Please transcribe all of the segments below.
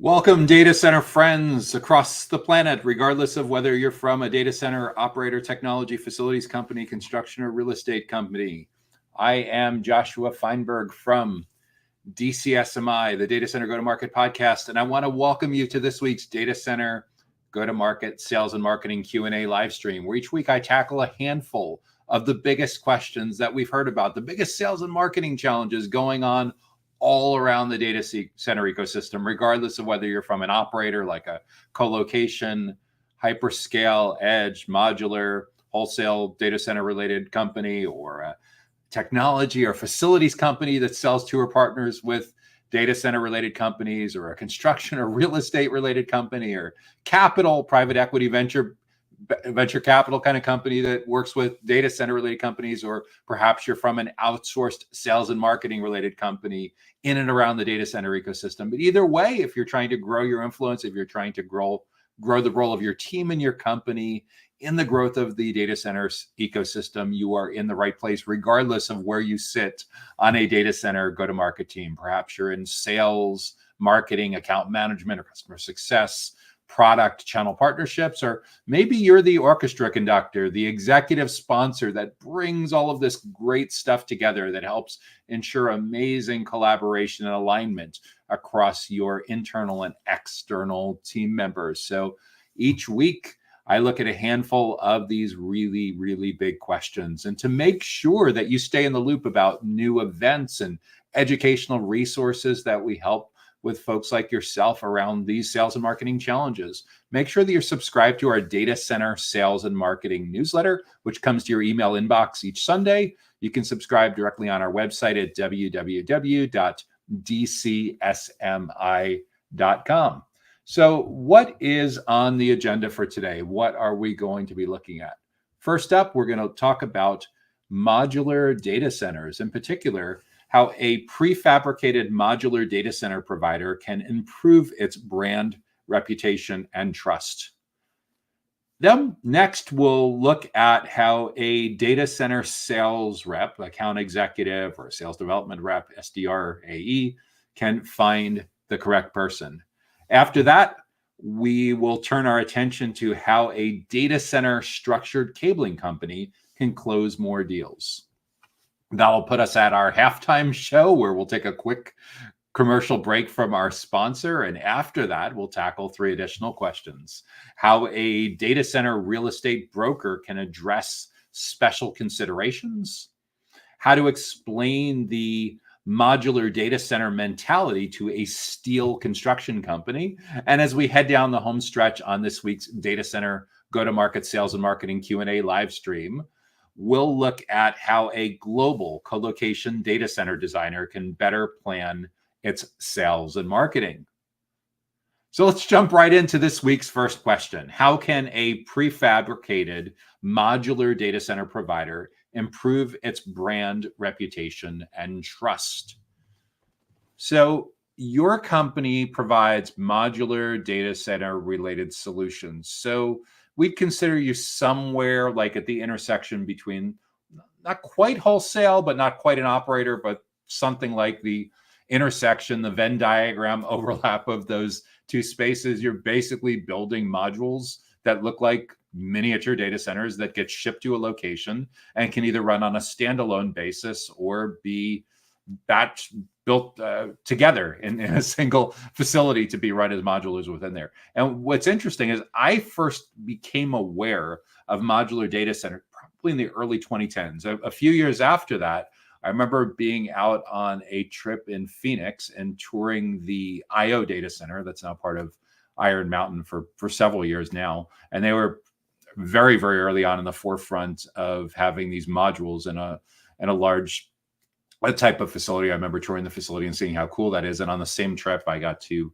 Welcome, data center friends across the planet, regardless of whether you're from a data center operator, technology, facilities company, construction, or real estate company. I am Joshua Feinberg from DCSMI, the Data Center Go-to-Market Podcast, and I want to welcome you to this week's Data Center Go-to-Market Sales and Marketing Q&A live stream, where each week I tackle a handful of the biggest questions that we've heard about, the biggest sales and marketing challenges going on all around the data center ecosystem, regardless of whether you're from an operator like a co-location, hyperscale, edge, modular, wholesale data center related company, or a technology or facilities company that sells to or partners with data center related companies, or a construction or real estate related company, or capital, private equity, venture capital kind of company that works with data center related companies, or perhaps you're from an outsourced sales and marketing related company in and around the data center ecosystem. But either way, if you're trying to grow your influence, if you're trying to grow the role of your team and your company in the growth of the data center ecosystem, you are in the right place, regardless of where you sit on a data center go-to-market team. Perhaps you're in sales, marketing, account management, or customer success, product, channel partnerships, or maybe you're the orchestra conductor, the executive sponsor that brings all of this great stuff together that helps ensure amazing collaboration and alignment across your internal and external team members. So each week, I look at a handful of these really, really big questions. And to make sure that you stay in the loop about new events and educational resources that we help with folks like yourself around these sales and marketing challenges, make sure that you're subscribed to our Data Center Sales and Marketing newsletter, which comes to your email inbox each Sunday. You can subscribe directly on our website at www.dcsmi.com. So what is on the agenda for today? What are we going to be looking at? First up, we're going to talk about modular data centers, in particular, how a prefabricated modular data center provider can improve its brand, reputation, and trust. Then next, we'll look at how a data center sales rep, account executive, or sales development rep, SDR, AE, can find the correct person. After that, we will turn our attention to how a data center structured cabling company can close more deals. That'll put us at our halftime show, where we'll take a quick commercial break from our sponsor. And after that, we'll tackle 3 additional questions. How a data center real estate broker can address special considerations. How to explain the modular data center mentality to a steel construction company. And as we head down the home stretch on this week's Data Center Go-to-Market Sales and Marketing Q&A live stream, we'll look at how a global co-location data center designer can better plan its sales and marketing. So let's jump right into this week's first question. How can a prefabricated modular data center provider improve its brand, reputation, and trust? So your company provides modular data center related solutions. So we'd consider you somewhere like at the intersection between not quite wholesale, but not quite an operator, but something like the intersection, the Venn diagram overlap of those two spaces. You're basically building modules that look like miniature data centers that get shipped to a location and can either run on a standalone basis or be batch built together in a single facility to be run as modulars within there. And what's interesting is I first became aware of modular data center probably in the early 2010s. A few years after that, I remember being out on a trip in Phoenix and touring the IO data center that's now part of Iron Mountain for several years now. And they were very, very early on in the forefront of having these modules in a large type of facility. I remember touring the facility and seeing how cool that is. And on the same trip, I got to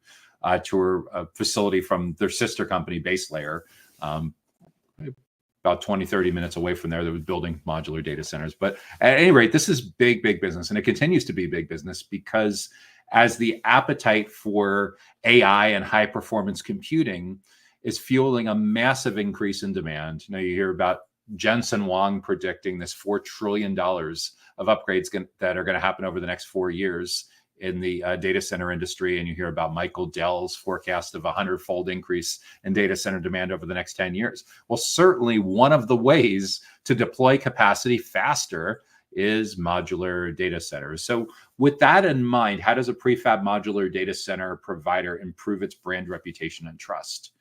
tour a facility from their sister company, Base Layer, about 20, 30 minutes away from there, that was building modular data centers. But at any rate, this is big, big business. And it continues to be big business because as the appetite for AI and high performance computing is fueling a massive increase in demand. You hear about Jensen Huang predicting this $4 trillion of upgrades that are going to happen over the next 4 years in the data center industry, and you hear about Michael Dell's forecast of a 100-fold increase in data center demand over the next 10 years. Well, certainly one of the ways to deploy capacity faster is modular data centers. So with that in mind, how does a prefab modular data center provider improve its brand reputation and trust?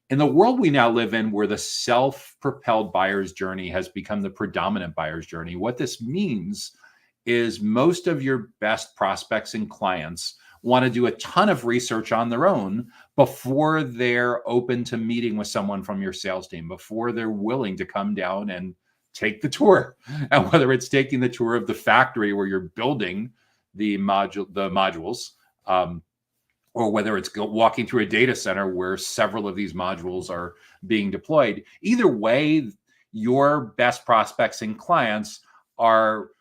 In the world we now live in, where the self-propelled buyer's journey has become the predominant buyer's journey, what this means is most of your best prospects and clients want to do a ton of research on their own before they're open to meeting with someone from your sales team, before they're willing to come down and take the tour. And whether it's taking the tour of the factory where you're building the modules, or whether it's walking through a data center where several of these modules are being deployed. Either way, your best prospects and clients are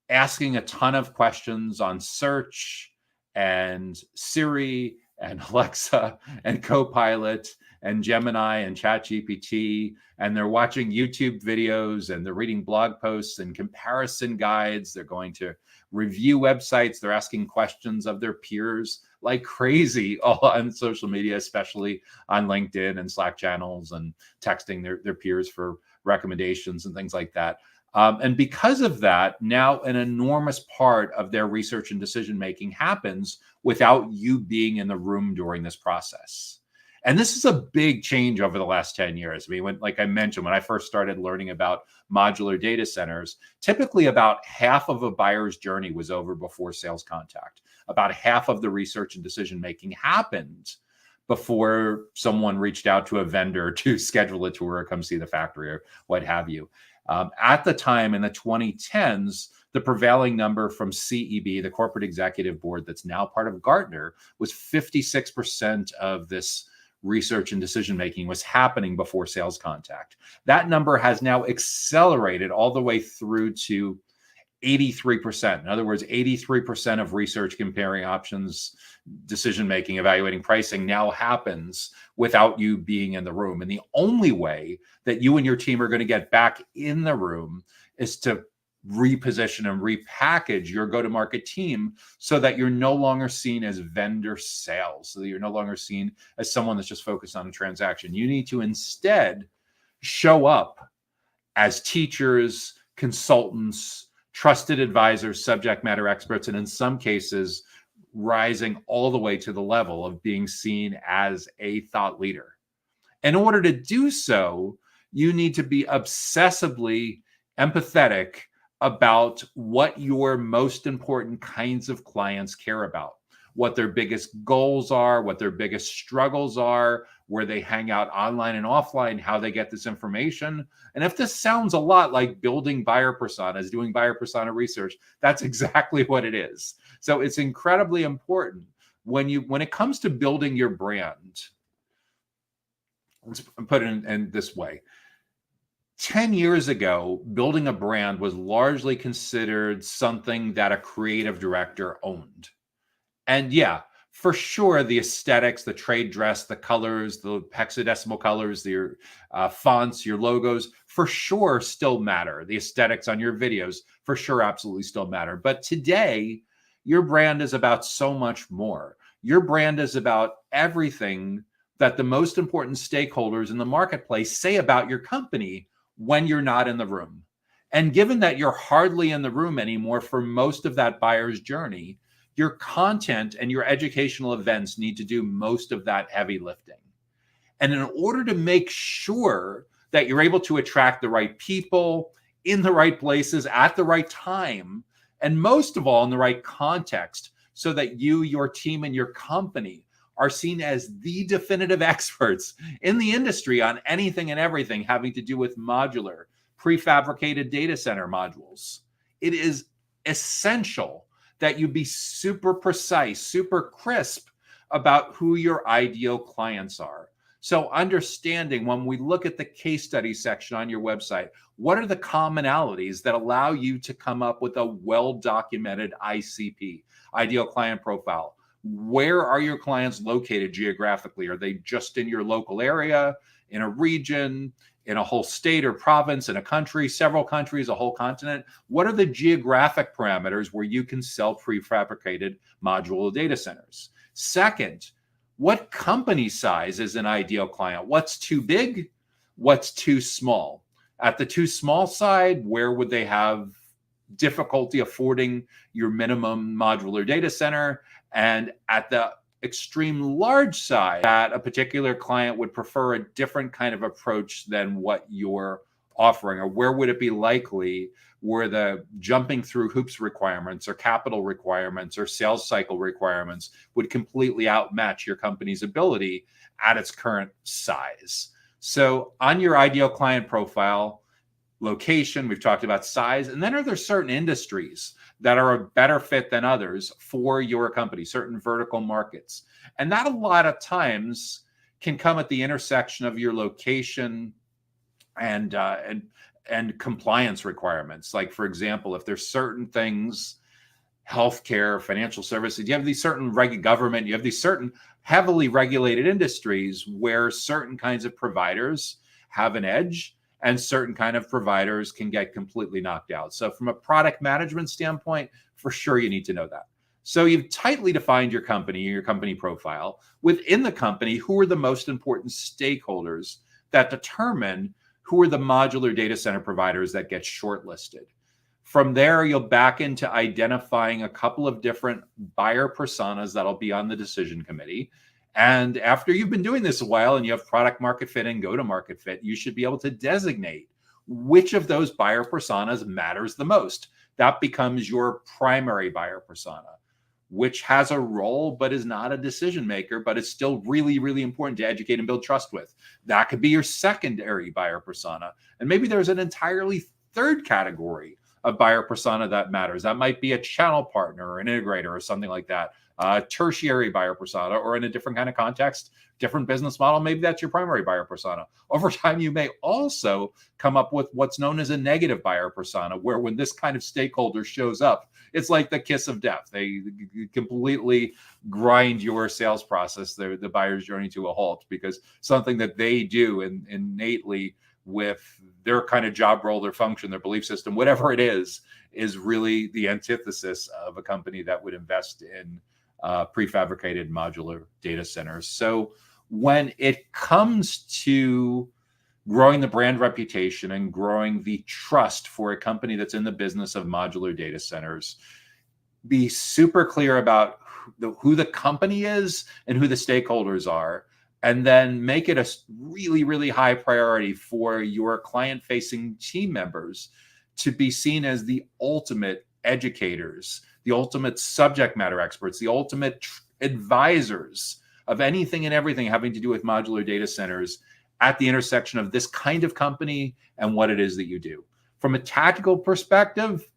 asking a ton of questions on search and Siri and Alexa and Copilot and Gemini and ChatGPT, and they're watching YouTube videos and they're reading blog posts and comparison guides. They're going to review websites. They're asking questions of their peers like crazy all on social media, especially on LinkedIn and Slack channels, and texting their peers for recommendations and things like that. And because of that, now an enormous part of their research and decision-making happens without you being in the room during this process. And this is a big change over the last 10 years. I mean, like I mentioned, when I first started learning about modular data centers, typically about half of a buyer's journey was over before sales contact. About half of the research and decision-making happened before someone reached out to a vendor to schedule a tour or come see the factory or what have you. At the time in the 2010s, the prevailing number from CEB, the corporate executive board that's now part of Gartner, was 56% of this research and decision-making was happening before sales contact. That number has now accelerated all the way through to 83%. In other words, 83% of research, comparing options, decision-making, evaluating pricing now happens without you being in the room. And the only way that you and your team are going to get back in the room is to reposition and repackage your go-to-market team so that you're no longer seen as vendor sales, so that you're no longer seen as someone that's just focused on a transaction. You need to instead show up as teachers, consultants, trusted advisors, subject matter experts, and in some cases, rising all the way to the level of being seen as a thought leader. In order to do so, you need to be obsessively empathetic about what your most important kinds of clients care about, what their biggest goals are, what their biggest struggles are, where they hang out online and offline, how they get this information. And if this sounds a lot like building buyer personas, doing buyer persona research, that's exactly what it is. So it's incredibly important when it comes to building your brand. Let's put it in this way. 10 years ago, building a brand was largely considered something that a creative director owned. And yeah, for sure, the aesthetics, the trade dress, the colors, the hexadecimal colors, your fonts, your logos, for sure still matter. The aesthetics on your videos, for sure, absolutely still matter. But today, your brand is about so much more. Your brand is about everything that the most important stakeholders in the marketplace say about your company when you're not in the room. And given that you're hardly in the room anymore for most of that buyer's journey, your content and your educational events need to do most of that heavy lifting. And in order to make sure that you're able to attract the right people in the right places at the right time, and most of all in the right context, so that you, your team, and your company are seen as the definitive experts in the industry on anything and everything having to do with modular, prefabricated data center modules. It is essential that you be super precise, super crisp about who your ideal clients are. So understanding, when we look at the case study section on your website, what are the commonalities that allow you to come up with a well-documented ICP, ideal client profile? Where are your clients located geographically? Are they just in your local area, in a region, in a whole state or province, in a country, several countries, a whole continent? What are the geographic parameters where you can sell prefabricated modular data centers? Second, what company size is an ideal client? What's too big? What's too small? At the too small side, where would they have difficulty affording your minimum modular data center? And at the extreme large side, that a particular client would prefer a different kind of approach than what you're offering, or where would it be likely where the jumping through hoops requirements or capital requirements or sales cycle requirements would completely outmatch your company's ability at its current size. So on your ideal client profile, location, we've talked about size, and then are there certain industries that are a better fit than others for your company, certain vertical markets? And that a lot of times can come at the intersection of your location and compliance requirements. Like, for example, if there's certain things, healthcare, financial services, you have these certain government, you have these certain heavily regulated industries where certain kinds of providers have an edge and certain kind of providers can get completely knocked out. So from a product management standpoint, for sure, you need to know that. So you've tightly defined your company profile. Within the company, who are the most important stakeholders that determine who are the modular data center providers that get shortlisted? From there, you'll back into identifying a couple of different buyer personas that'll be on the decision committee. And after you've been doing this a while and you have product market fit and go-to-market fit, you should be able to designate which of those buyer personas matters the most. That becomes your primary buyer persona, which has a role but is not a decision maker, but is still really, really important to educate and build trust with. That could be your secondary buyer persona. And maybe there's an entirely third category of buyer persona that matters. That might be a channel partner or an integrator or something like that. Tertiary buyer persona, or in a different kind of context, different business model, maybe that's your primary buyer persona. Over time, you may also come up with what's known as a negative buyer persona, where when this kind of stakeholder shows up, it's like the kiss of death. They completely grind your sales process, the buyer's journey, to a halt, because something that they do innately with their kind of job role, their function, their belief system, whatever it is really the antithesis of a company that would invest in prefabricated modular data centers. So when it comes to growing the brand reputation and growing the trust for a company that's in the business of modular data centers, be super clear about who the company is and who the stakeholders are, and then make it a really, really high priority for your client-facing team members to be seen as the ultimate educators, the ultimate subject matter experts, the ultimate advisors of anything and everything having to do with modular data centers at the intersection of this kind of company and what it is that you do. From a tactical perspective,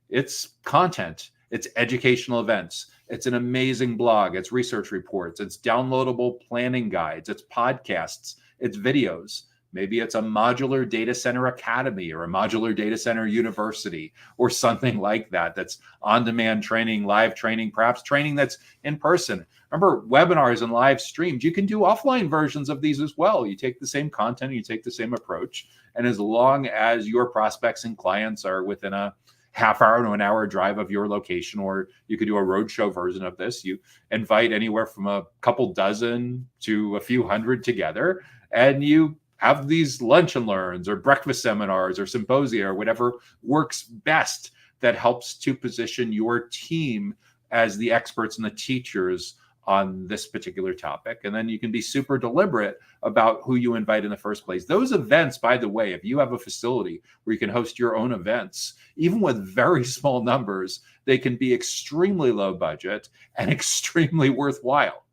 it's content, it's educational events, it's an amazing blog, it's research reports, it's downloadable planning guides, it's podcasts, it's videos. Maybe it's a modular data center academy or a modular data center university or something like that. That's on-demand training, live training, perhaps training that's in person. Remember, webinars and live streams, you can do offline versions of these as well. You take the same content, you take the same approach. And as long as your prospects and clients are within a half hour to an hour drive of your location, or you could do a roadshow version of this, you invite anywhere from a couple dozen to a few hundred together, and you have these lunch and learns or breakfast seminars or symposia or whatever works best that helps to position your team as the experts and the teachers on this particular topic. And then you can be super deliberate about who you invite in the first place. Those events, by the way, if you have a facility where you can host your own events, even with very small numbers, they can be extremely low budget and extremely worthwhile.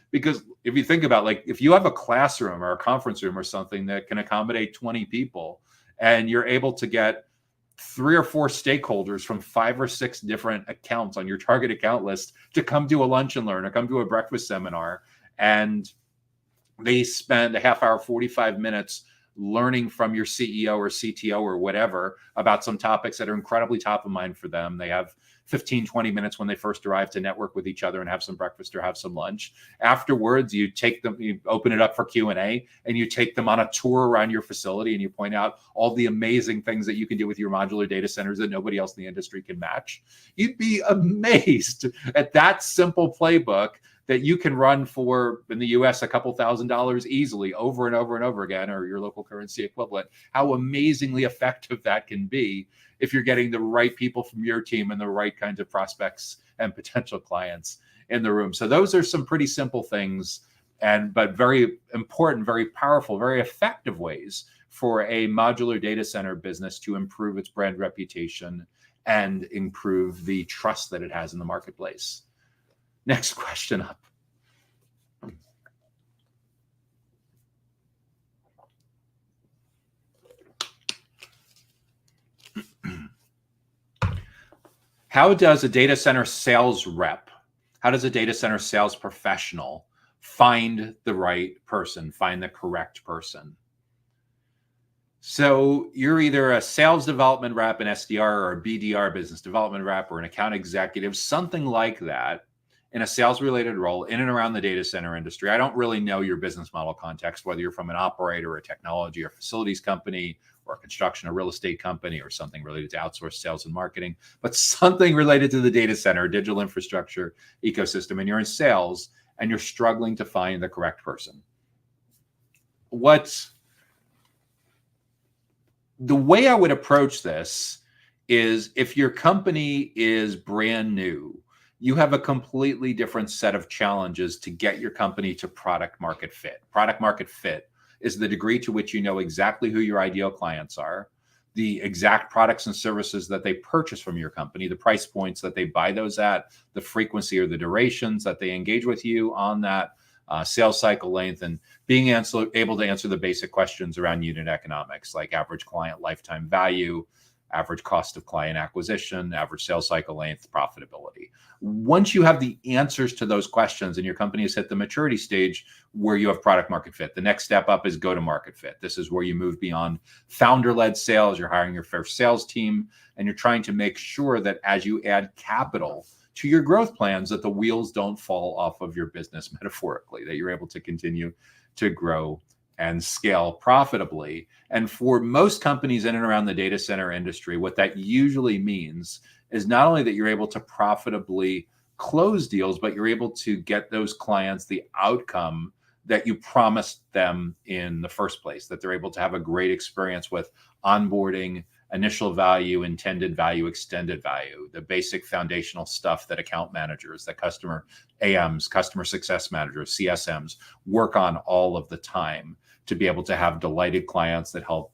Because if you think about, like, if you have a classroom or a conference room or something that can accommodate 20 people, and you're able to get 3 or 4 stakeholders from 5 or 6 different accounts on your target account list to come to a lunch and learn or come to a breakfast seminar, and they spend a half hour, 45 minutes learning from your CEO or CTO or whatever about some topics that are incredibly top of mind for them. They have 15, 20 minutes when they first arrive to network with each other and have some breakfast or have some lunch. Afterwards, you take them, you open it up for Q&A, and you take them on a tour around your facility, and you point out all the amazing things that you can do with your modular data centers that nobody else in the industry can match. You'd be amazed at that simple playbook that you can run for, in the US, a couple $1,000s easily over and over and over again, or your local currency equivalent, how amazingly effective that can be if you're getting the right people from your team and the right kinds of prospects and potential clients in the room. So those are some pretty simple things, but very important, very powerful, very effective ways for a modular data center business to improve its brand reputation and improve the trust that it has in the marketplace. Next question up. How does a data center sales rep, how does a data center sales professional find the right person, find the correct person? So you're either a sales development rep, an SDR, or a BDR, business development rep, or an account executive, something like that, in a sales related role in and around the data center industry. I don't really know your business model context, whether you're from an operator, a technology or facilities company, or a construction or real estate company, or something related to outsourced sales and marketing, but something related to the data center, digital infrastructure ecosystem, and you're in sales and you're struggling to find the correct person. The way I would approach this is, if your company is brand new, you have a completely different set of challenges to get your company to product market fit. Product market fit is the degree to which you know exactly who your ideal clients are, the exact products and services that they purchase from your company, the price points that they buy those at, the frequency or the durations that they engage with you on that, sales cycle length, and being able to answer the basic questions around unit economics, like average client lifetime value, average cost of client acquisition, average sales cycle length, profitability. Once you have the answers to those questions and your company has hit the maturity stage where you have product market fit, the next step up is go to market fit. This is where you move beyond founder-led sales. You're hiring your first sales team, and you're trying to make sure that as you add capital to your growth plans, that the wheels don't fall off of your business, metaphorically, that you're able to continue to grow and scale profitably. And for most companies in and around the data center industry, what that usually means is not only that you're able to profitably close deals, but you're able to get those clients the outcome that you promised them in the first place, that they're able to have a great experience with onboarding, initial value, intended value, extended value, the basic foundational stuff that account managers, that customer AMs, customer success managers, CSMs work on all of the time, to be able to have delighted clients that help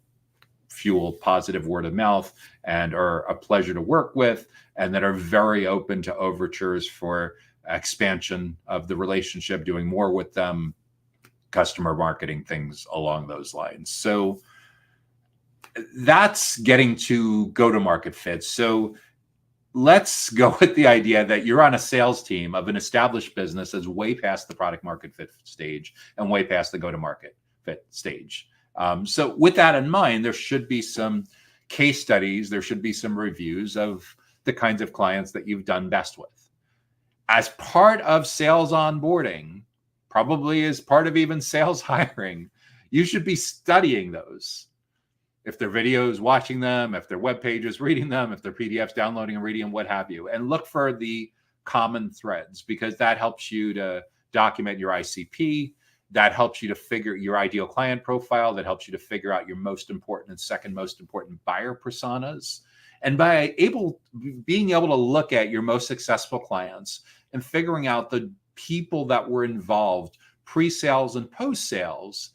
fuel positive word of mouth and are a pleasure to work with, and that are very open to overtures for expansion of the relationship, doing more with them, customer marketing, things along those lines. So that's getting to go-to-market fit. So let's go with the idea that you're on a sales team of an established business that's way past the product market fit stage and way past the go-to-market fit stage. So with that in mind, there should be some case studies, there should be some reviews of the kinds of clients that you've done best with. As part of sales onboarding, probably as part of even sales hiring, you should be studying those. If they're videos, watching them, if they're web pages, reading them, if they're PDFs, downloading and reading them, what have you, and look for the common threads, because that helps you to document your ICP. That helps you to figure your ideal client profile. That helps you to figure out your most important and second most important buyer personas. And by being able to look at your most successful clients and figuring out the people that were involved pre-sales and post-sales,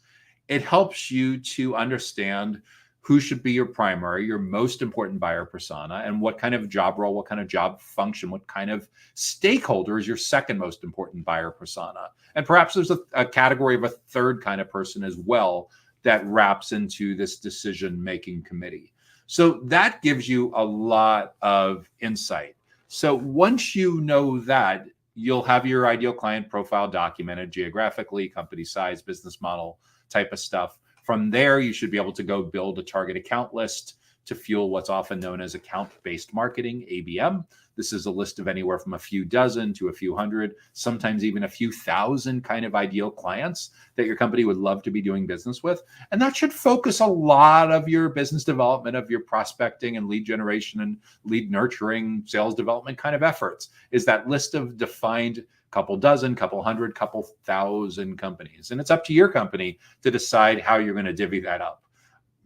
it helps you to understand who should be your primary, your most important buyer persona, and what kind of job role, what kind of job function, what kind of stakeholder is your second most important buyer persona. And perhaps there's a category of a third kind of person as well that wraps into this decision-making committee. So that gives you a lot of insight. So once you know that, you'll have your ideal client profile documented geographically, company size, business model type of stuff. From there, you should be able to go build a target account list to fuel what's often known as account-based marketing, ABM. This is a list of anywhere from a few dozen to a few hundred, sometimes even a few thousand kind of ideal clients that your company would love to be doing business with. And that should focus a lot of your business development, of your prospecting and lead generation and lead nurturing, sales development kind of efforts, is that list of defined couple dozen, couple hundred, couple thousand companies. And it's up to your company to decide how you're going to divvy that up.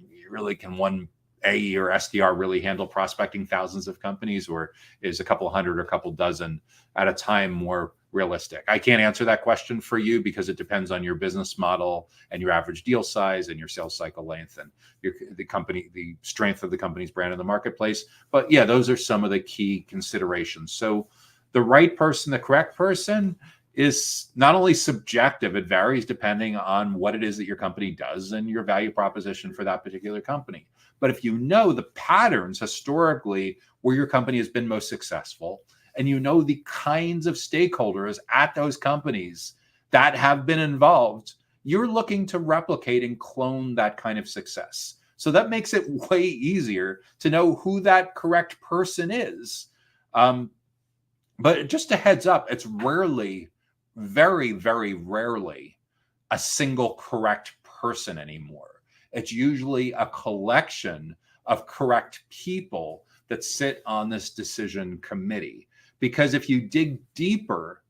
You really can one AE or SDR really handle prospecting thousands of companies, or is a couple hundred or a couple dozen at a time more realistic? I can't answer that question for you because it depends on your business model and your average deal size and your sales cycle length and the strength of the company's brand in the marketplace. But yeah, those are some of the key considerations. So the right person, the correct person, is not only subjective, it varies depending on what it is that your company does and your value proposition for that particular company. But if you know the patterns historically where your company has been most successful, and you know the kinds of stakeholders at those companies that have been involved, you're looking to replicate and clone that kind of success. So that makes it way easier to know who that correct person is. But just a heads up, it's rarely, very, very rarely, a single correct person anymore. It's usually a collection of correct people that sit on this decision committee. Because if you dig deeper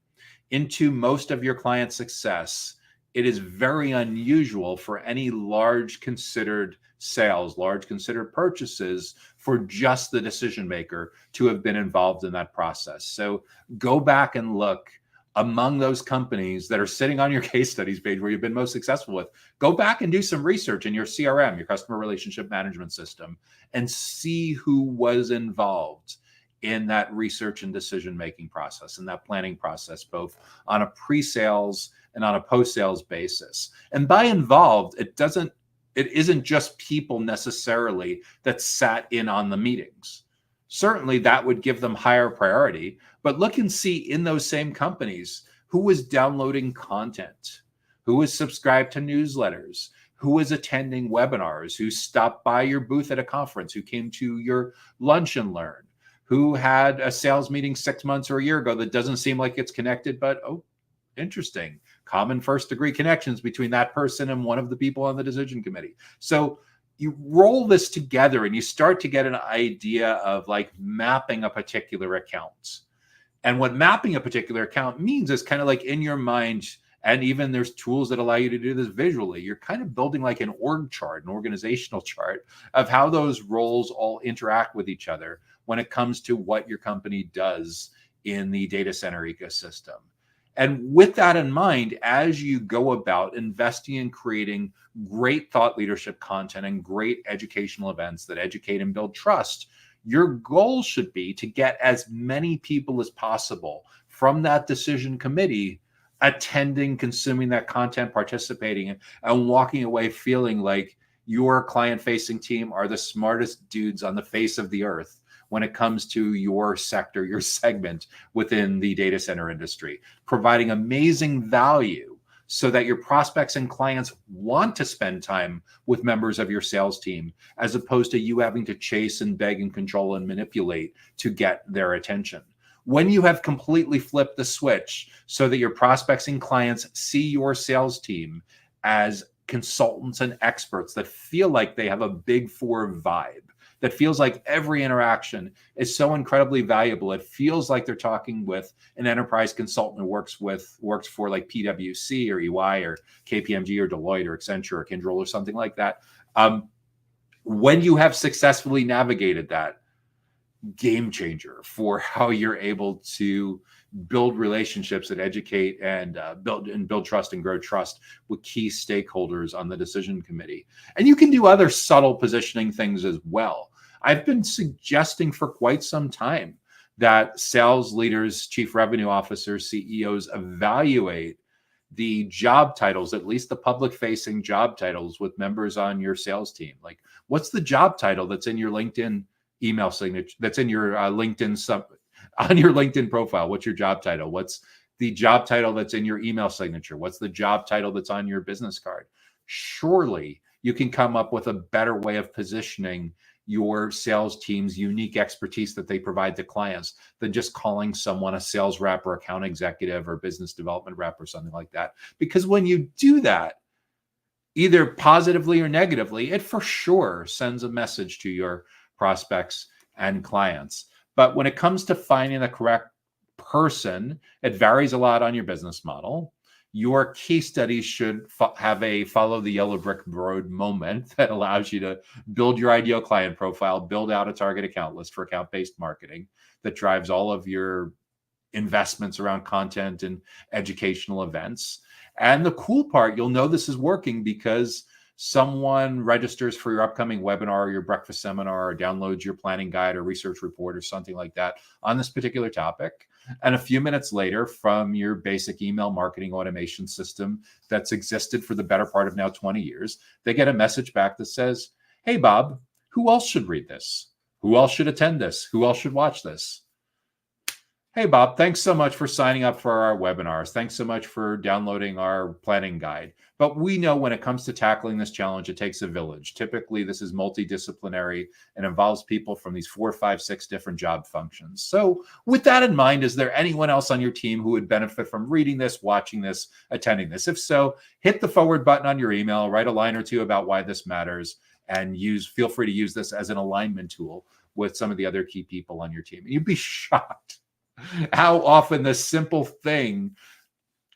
into most of your client success, it is very unusual for any large considered sales, large considered purchases, for just the decision maker to have been involved in that process. So go back and look among those companies that are sitting on your case studies page where you've been most successful with. Go back and do some research in your CRM, your customer relationship management system, and see who was involved in that research and decision-making process and that planning process, both on a pre-sales and on a post-sales basis. And by involved, it isn't just people necessarily that sat in on the meetings. Certainly that would give them higher priority, but look and see in those same companies who was downloading content, who was subscribed to newsletters, who was attending webinars, who stopped by your booth at a conference, who came to your lunch and learn, who had a sales meeting 6 months or a year ago that doesn't seem like it's connected, but oh, interesting. Common first degree connections between that person and one of the people on the decision committee. So you roll this together and you start to get an idea of like mapping a particular account. And what mapping a particular account means is kind of like in your mind, and even there's tools that allow you to do this visually. You're kind of building like an org chart, an organizational chart of how those roles all interact with each other when it comes to what your company does in the data center ecosystem. And with that in mind, as you go about investing in creating great thought leadership content and great educational events that educate and build trust, your goal should be to get as many people as possible from that decision committee attending, consuming that content, participating, and walking away feeling like your client-facing team are the smartest dudes on the face of the earth when it comes to your sector, your segment within the data center industry, providing amazing value so that your prospects and clients want to spend time with members of your sales team, as opposed to you having to chase and beg and control and manipulate to get their attention. When you have completely flipped the switch so that your prospects and clients see your sales team as consultants and experts that feel like they have a Big Four vibe, that feels like every interaction is so incredibly valuable. It feels like they're talking with an enterprise consultant who works for like PwC or EY or KPMG or Deloitte or Accenture or Kyndryl or something like that. When you have successfully navigated that, game changer for how you're able to build relationships that educate and build trust and grow trust with key stakeholders on the decision committee. And you can do other subtle positioning things as well. I've been suggesting for quite some time that sales leaders, chief revenue officers, CEOs evaluate the job titles, at least the public-facing job titles with members on your sales team. Like, what's the job title that's in your LinkedIn email signature, that's in your on your LinkedIn profile? What's your job title? What's the job title that's in your email signature? What's the job title that's on your business card? Surely you can come up with a better way of positioning your sales team's unique expertise that they provide to clients than just calling someone a sales rep or account executive or business development rep or something like that. Because when you do that, either positively or negatively, it for sure sends a message to your prospects and clients. But when it comes to finding the correct person, it varies a lot on your business model. Your case studies should have a follow the yellow brick road moment that allows you to build your ideal client profile, build out a target account list for account-based marketing that drives all of your investments around content and educational events. And the cool part, you'll know this is working because someone registers for your upcoming webinar or your breakfast seminar or downloads your planning guide or research report or something like that on this particular topic. And a few minutes later, from your basic email marketing automation system that's existed for the better part of now 20 years, they get a message back that says, "Hey, Bob, who else should read this? Who else should attend this? Who else should watch this? Hey, Bob, thanks so much for signing up for our webinars. Thanks so much for downloading our planning guide. But we know when it comes to tackling this challenge, it takes a village. Typically, this is multidisciplinary and involves people from these 4, 5, 6 different job functions. So with that in mind, is there anyone else on your team who would benefit from reading this, watching this, attending this? If so, hit the forward button on your email, write a line or two about why this matters, and feel free to use this as an alignment tool with some of the other key people on your team. You'd be shocked how often this simple thing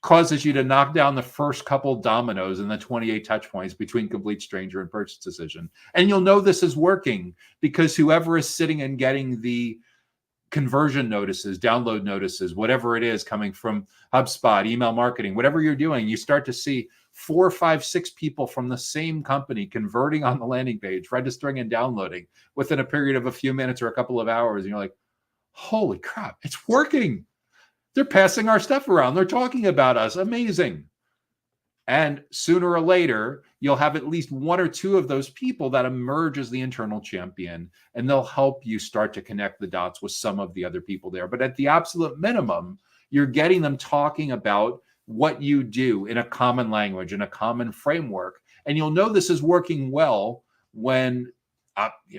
causes you to knock down the first couple dominoes in the 28 touch points between complete stranger and purchase decision. And you'll know this is working because whoever is sitting and getting the conversion notices, download notices, whatever it is coming from HubSpot, email marketing, whatever you're doing, you start to see 4, 5, 6 people from the same company converting on the landing page, registering and downloading within a period of a few minutes or a couple of hours. And you're like, holy crap, it's working. They're passing our stuff around. They're talking about us. Amazing. And sooner or later, you'll have at least 1 or 2 of those people that emerge as the internal champion, and they'll help you start to connect the dots with some of the other people there. But at the absolute minimum, you're getting them talking about what you do in a common language, in a common framework. And you'll know this is working well when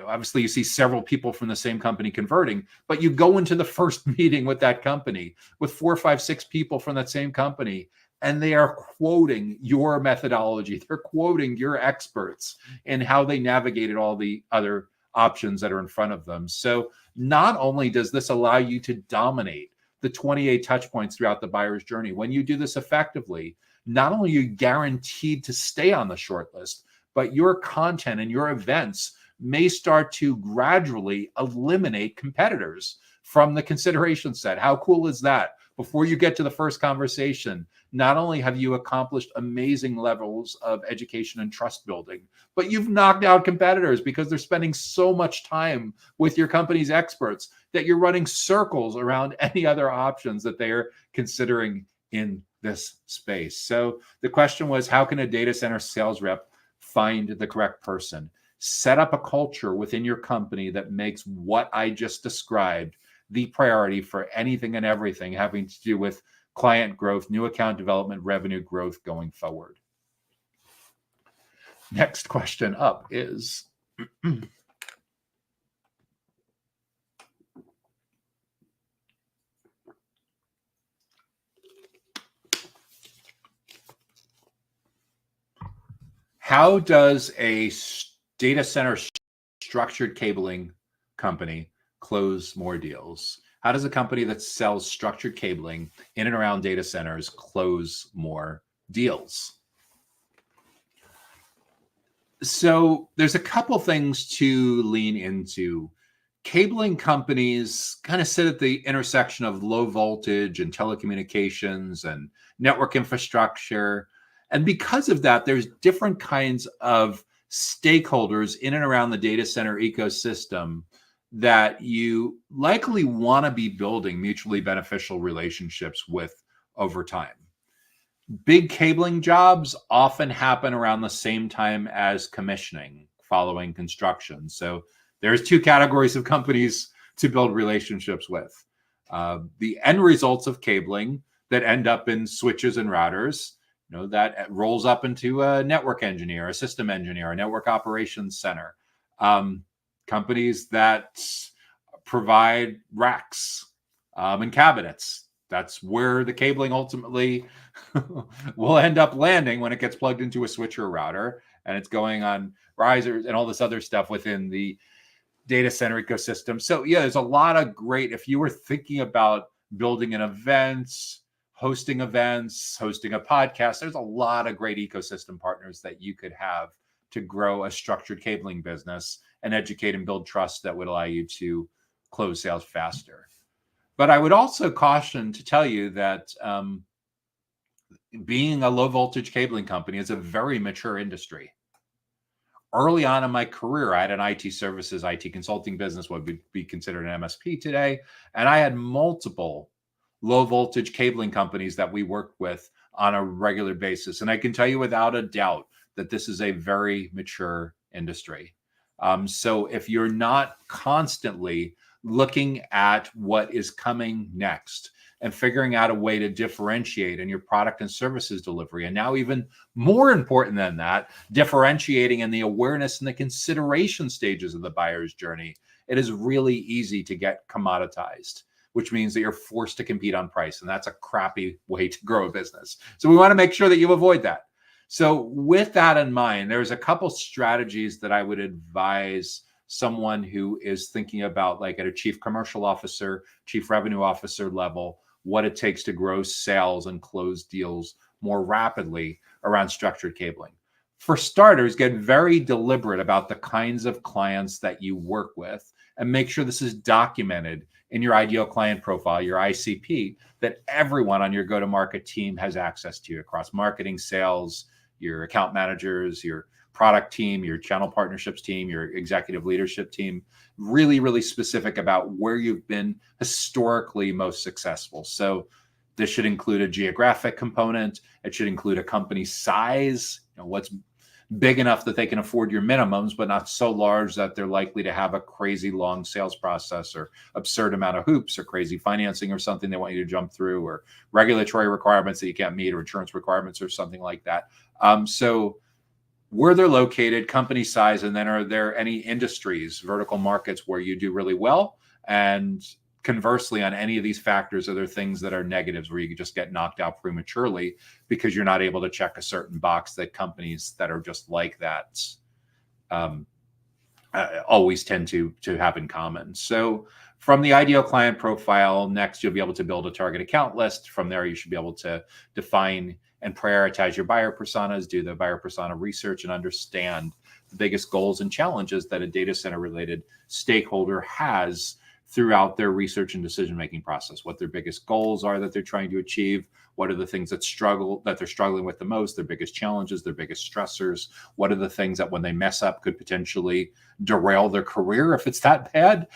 obviously you see several people from the same company converting, but you go into the first meeting with that company with 4, 5, 6 people from that same company, and they are quoting your methodology. They're quoting your experts and how they navigated all the other options that are in front of them. So not only does this allow you to dominate the 28 touch points throughout the buyer's journey, when you do this effectively, not only are you guaranteed to stay on the short list, but your content and your events may start to gradually eliminate competitors from the consideration set. How cool is that? Before you get to the first conversation, not only have you accomplished amazing levels of education and trust building, but you've knocked out competitors because they're spending so much time with your company's experts that you're running circles around any other options that they are considering in this space. So the question was, how can a data center sales rep find the correct person? Set up a culture within your company that makes what I just described the priority for anything and everything having to do with client growth, new account development, revenue growth going forward. Next question up is, how does a data center structured cabling company close more deals? How does a company that sells structured cabling in and around data centers close more deals? So there's a couple things to lean into. Cabling companies kind of sit at the intersection of low voltage and telecommunications and network infrastructure. And because of that, there's different kinds of stakeholders in and around the data center ecosystem that you likely want to be building mutually beneficial relationships with over time. Big cabling jobs often happen around the same time as commissioning following construction. So there's 2 categories of companies to build relationships with. The end results of cabling that end up in switches and routers that rolls up into a network engineer, a system engineer, a network operations center. Companies that provide racks and cabinets. That's where the cabling ultimately will end up landing when it gets plugged into a switch or a router, and it's going on risers and all this other stuff within the data center ecosystem. So yeah, there's a lot of great, if you were thinking about building an event, hosting events, hosting a podcast, there's a lot of great ecosystem partners that you could have to grow a structured cabling business and educate and build trust that would allow you to close sales faster. But I would also caution to tell you that being a low voltage cabling company is a very mature industry. Early on in my career, I had an IT services, IT consulting business, what would be considered an MSP today. And I had multiple low voltage cabling companies that we worked with on a regular basis. And I can tell you without a doubt that this is a very mature industry. So if you're not constantly looking at what is coming next and figuring out a way to differentiate in your product and services delivery, and now even more important than that, differentiating in the awareness and the consideration stages of the buyer's journey, it is really easy to get commoditized, which means that you're forced to compete on price. And that's a crappy way to grow a business. So we want to make sure that you avoid that. So with that in mind, there's a couple strategies that I would advise someone who is thinking about, like at a chief commercial officer, chief revenue officer level, what it takes to grow sales and close deals more rapidly around structured cabling. For starters, get very deliberate about the kinds of clients that you work with and make sure this is documented in your ideal client profile, your ICP, that everyone on your go-to-market team has access to across marketing, sales, your account managers, your product team, your channel partnerships team, your executive leadership team, really, really specific about where you've been historically most successful. So this should include a geographic component. It should include a company size, what's big enough that they can afford your minimums, but not so large that they're likely to have a crazy long sales process or absurd amount of hoops or crazy financing or something they want you to jump through, or regulatory requirements that you can't meet, or insurance requirements or something like that. So where they're located, company size, and then are there any industries, vertical markets where you do really well? And conversely, on any of these factors, are there things that are negatives where you just get knocked out prematurely because you're not able to check a certain box that companies that are just like that always tend to have in common? So from the ideal client profile, next, you'll be able to build a target account list. From there, you should be able to define and prioritize your buyer personas, do the buyer persona research, and understand the biggest goals and challenges that a data center related stakeholder has throughout their research and decision-making process, what their biggest goals are that they're trying to achieve, what are the things that they're struggling with the most, their biggest challenges, their biggest stressors, what are the things that when they mess up could potentially derail their career if it's that bad,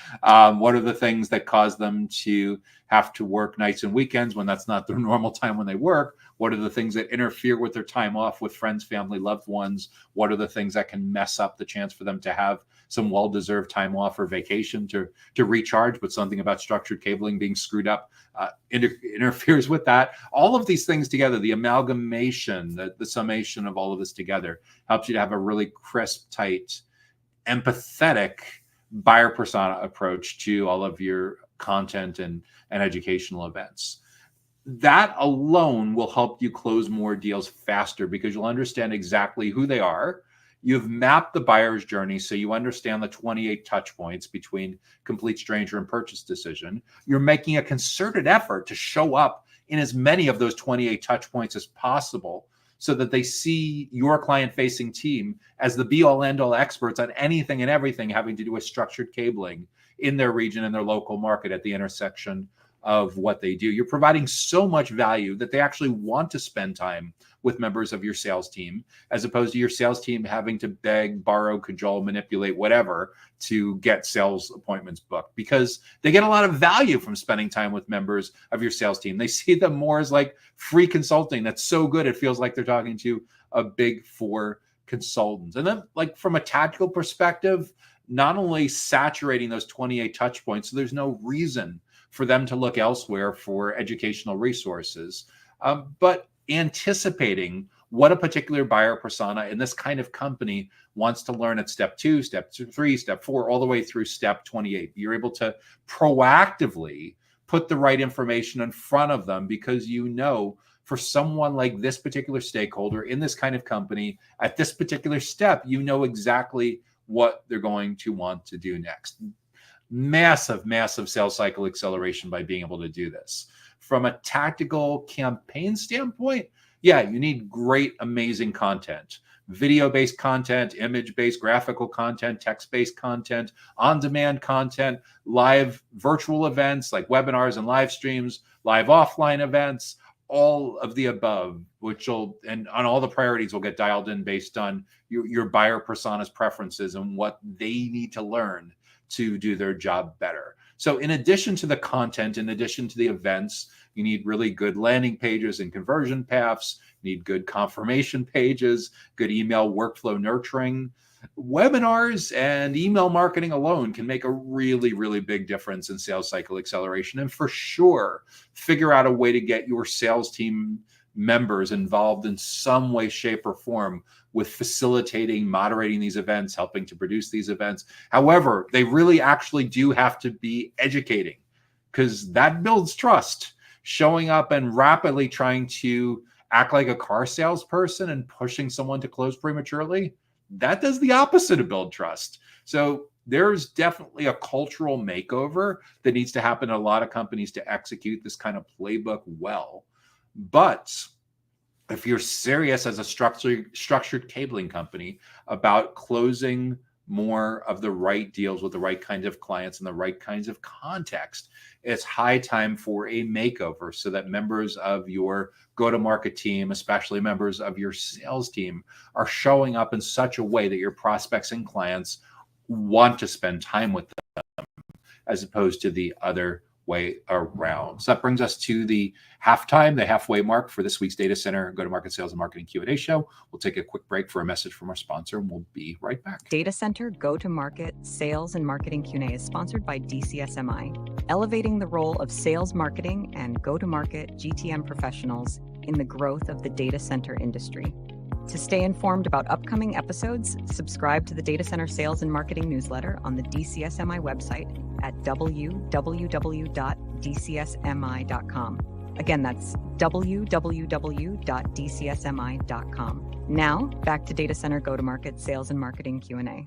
what are the things that cause them to have to work nights and weekends when that's not their normal time when they work, what are the things that interfere with their time off with friends, family, loved ones, what are the things that can mess up the chance for them to have some well-deserved time off or vacation to recharge, but something about structured cabling being screwed up interferes with that. All of these things together, the amalgamation, the summation of all of this together helps you to have a really crisp, tight, empathetic buyer persona approach to all of your content and educational events. That alone will help you close more deals faster because you'll understand exactly who they are. You've mapped the buyer's journey so you understand the 28 touch points between complete stranger and purchase decision. You're making a concerted effort to show up in as many of those 28 touch points as possible so that they see your client-facing team as the be-all, end-all experts on anything and everything having to do with structured cabling in their region and their local market at the intersection of what they do. You're providing so much value that they actually want to spend time with members of your sales team, as opposed to your sales team having to beg, borrow, cajole, manipulate, whatever, to get sales appointments booked, because they get a lot of value from spending time with members of your sales team. They see them more as like free consulting. That's so good. It feels like they're talking to a big four consultant. And then, like, from a tactical perspective, not only saturating those 28 touch points, so there's no reason for them to look elsewhere for educational resources, but anticipating what a particular buyer persona in this kind of company wants to learn at step 2, step 3, step 4, all the way through step 28. You're able to proactively put the right information in front of them because you know for someone like this particular stakeholder in this kind of company at this particular step, you know exactly what they're going to want to do next. Massive, massive sales cycle acceleration by being able to do this. From a tactical campaign standpoint, yeah, you need great, amazing content, video-based content, image-based, graphical content, text-based content, on-demand content, live virtual events like webinars and live streams, live offline events, all of the above, which will, and on all the priorities will get dialed in based on your buyer persona's preferences and what they need to learn to do their job better. So in addition to the content, in addition to the events, you need really good landing pages and conversion paths, you need good confirmation pages, good email workflow nurturing. Webinars and email marketing alone can make a really, really big difference in sales cycle acceleration. And for sure, figure out a way to get your sales team members involved in some way, shape, or form with facilitating, moderating these events, helping to produce these events. However, they really actually do have to be educating because that builds trust. Showing up and rapidly trying to act like a car salesperson and pushing someone to close prematurely, that does the opposite of build trust. So there's definitely a cultural makeover that needs to happen in a lot of companies to execute this kind of playbook well. But if you're serious as a structured cabling company about closing more of the right deals with the right kinds of clients and the right kinds of context, it's high time for a makeover so that members of your go-to-market team, especially members of your sales team, are showing up in such a way that your prospects and clients want to spend time with them as opposed to the other way around. So that brings us to the halfway mark for this week's Data Center Go-to-Market Sales and Marketing Q&A show. We'll take a quick break for a message from our sponsor, and we'll be right back. Data Center Go-to-Market Sales and Marketing Q&A is sponsored by DCSMI, elevating the role of sales marketing and go-to-market GTM professionals in the growth of the data center industry. To stay informed about upcoming episodes, subscribe to the Data Center Sales and Marketing newsletter on the DCSMI website at www.dcsmi.com. Again, that's www.dcsmi.com. Now, back to Data Center Go-to-Market Sales and Marketing Q&A.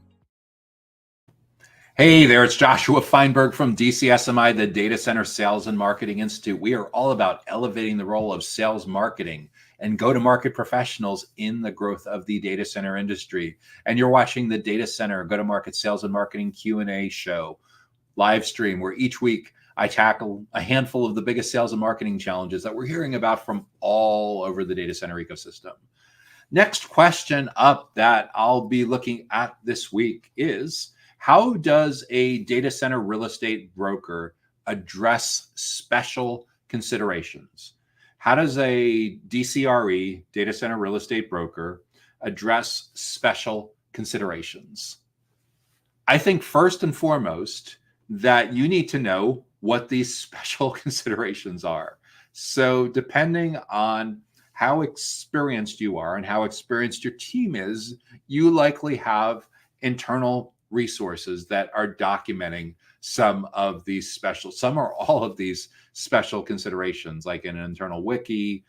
Hey there, it's Joshua Feinberg from DCSMI, the Data Center Sales and Marketing Institute. We are all about elevating the role of sales marketing and go-to-market professionals in the growth of the data center industry. And you're watching the Data Center Go-to-Market Sales and Marketing Q&A show live stream, where each week I tackle a handful of the biggest sales and marketing challenges that we're hearing about from all over the data center ecosystem. Next question up that I'll be looking at this week is, how does a data center real estate broker address special considerations? How does a DCRE, data center real estate broker, address special considerations? I think first and foremost that you need to know what these special considerations are. So depending on how experienced you are and how experienced your team is, you likely have internal resources that are documenting some of these special, some or all of these special considerations, like an internal wiki,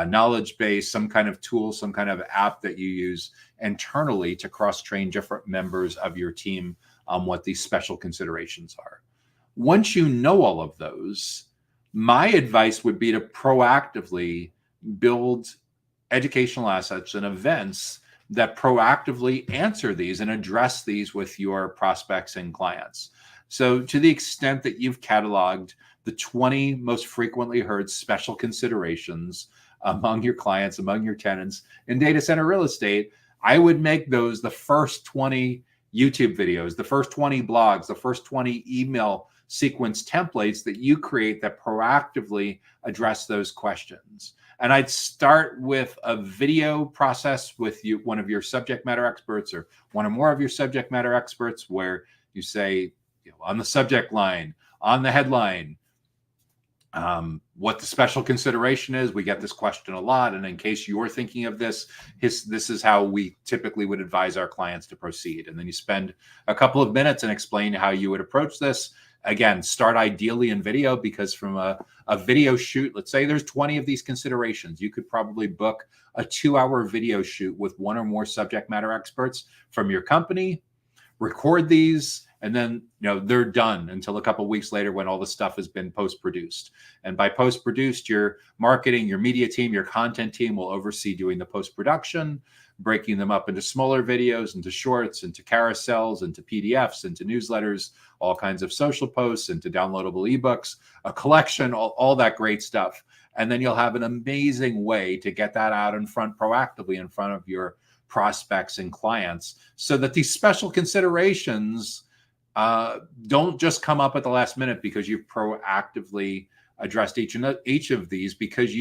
knowledge base, some kind of tool, some kind of app that you use internally to cross-train different members of your team on what these special considerations are. Once you know all of those, my advice would be to proactively build educational assets and events that proactively answer these and address these with your prospects and clients. So to the extent that you've cataloged the 20 most frequently heard special considerations among your clients, among your tenants in data center real estate, I would make those the first 20 YouTube videos, the first 20 blogs, the first 20 email sequence templates that you create that proactively address those questions. And I'd start with a video process with you, one of your subject matter experts or one or more of your subject matter experts, where you say, on the subject line, on the headline, What the special consideration is. We get this question a lot. And in case you're thinking of this, this is how we typically would advise our clients to proceed. And then you spend a couple of minutes and explain how you would approach this. Again, start ideally in video, because from a video shoot, let's say there's 20 of these considerations, you could probably book a 2-hour video shoot with one or more subject matter experts from your company, record these, and then they're done until a couple of weeks later when all the stuff has been post-produced. And by post-produced, your marketing, your media team, your content team will oversee doing the post-production, breaking them up into smaller videos, into shorts, into carousels, into PDFs, into newsletters, all kinds of social posts, into downloadable ebooks, a collection, all that great stuff. And then you'll have an amazing way to get that out in front, proactively in front of your prospects and clients, so that these special considerations don't just come up at the last minute because you've proactively addressed each of these, because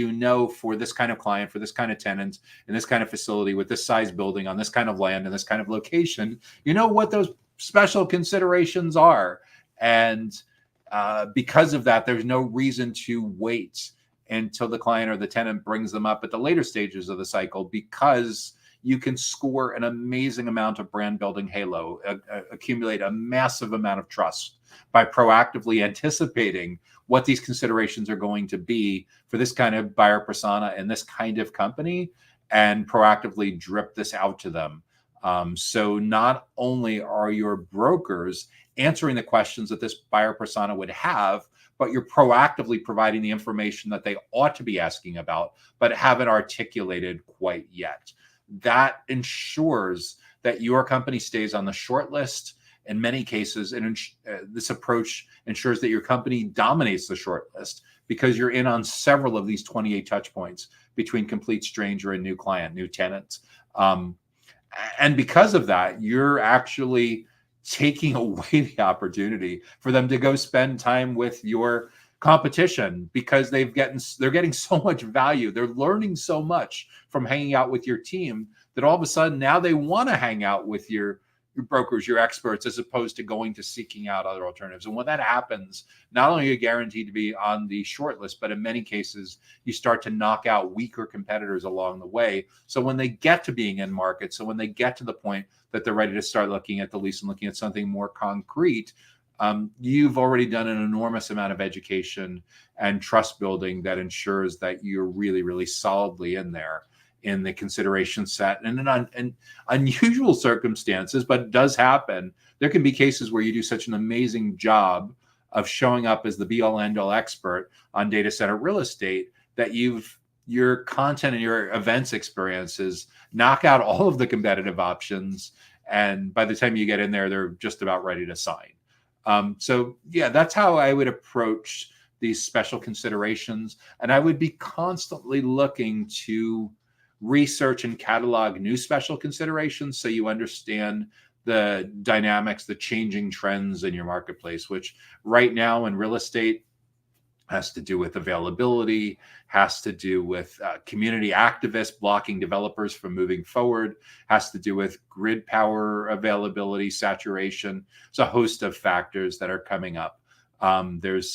for this kind of client, for this kind of tenant, in this kind of facility, with this size building, on this kind of land, in this kind of location, what those special considerations are. And because of that, there's no reason to wait until the client or the tenant brings them up at the later stages of the cycle, because you can score an amazing amount of brand building halo, accumulate a massive amount of trust by proactively anticipating what these considerations are going to be for this kind of buyer persona and this kind of company, and proactively drip this out to them. So not only are your brokers answering the questions that this buyer persona would have, but you're proactively providing the information that they ought to be asking about, but haven't articulated quite yet. That ensures that your company stays on the short list in many cases. And this approach ensures that your company dominates the short list, because you're in on several of these 28 touch points between complete stranger and new client, new tenant. And because of that, you're actually taking away the opportunity for them to go spend time with your competition, because they're getting so much value. They're learning so much from hanging out with your team that all of a sudden now they want to hang out with your brokers, your experts, as opposed to going to seeking out other alternatives. And when that happens, not only are you guaranteed to be on the short list, but in many cases, you start to knock out weaker competitors along the way. So when they get to being in market, so when they get to the point that they're ready to start looking at the lease and looking at something more concrete, you've already done an enormous amount of education and trust building that ensures that you're really, really solidly in there in the consideration set. And in unusual circumstances, but it does happen, there can be cases where you do such an amazing job of showing up as the be-all end-all expert on data center real estate that your content and your events experiences knock out all of the competitive options. And by the time you get in there, they're just about ready to sign. So yeah, that's how I would approach these special considerations. And I would be constantly looking to research and catalog new special considerations, so you understand the dynamics, the changing trends in your marketplace, which right now in real estate has to do with availability, has to do with community activists blocking developers from moving forward, has to do with grid power availability, saturation. It's a host of factors that are coming up. There's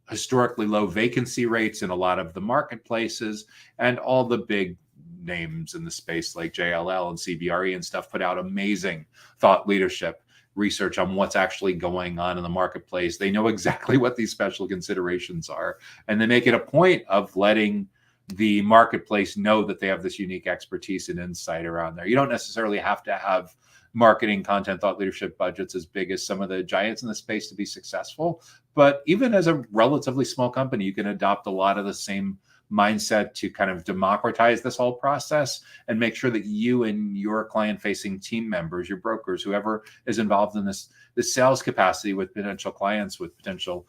historically low vacancy rates in a lot of the marketplaces, and all the big names in the space like JLL and CBRE and stuff put out amazing thought leadership research on what's actually going on in the marketplace. They know exactly what these special considerations are, and they make it a point of letting the marketplace know that they have this unique expertise and insight around there. You don't necessarily have to have marketing, content, thought leadership budgets as big as some of the giants in the space to be successful. But even as a relatively small company, you can adopt a lot of the same mindset to kind of democratize this whole process and make sure that you and your client-facing team members, your brokers, whoever is involved in this sales capacity with potential clients, with potential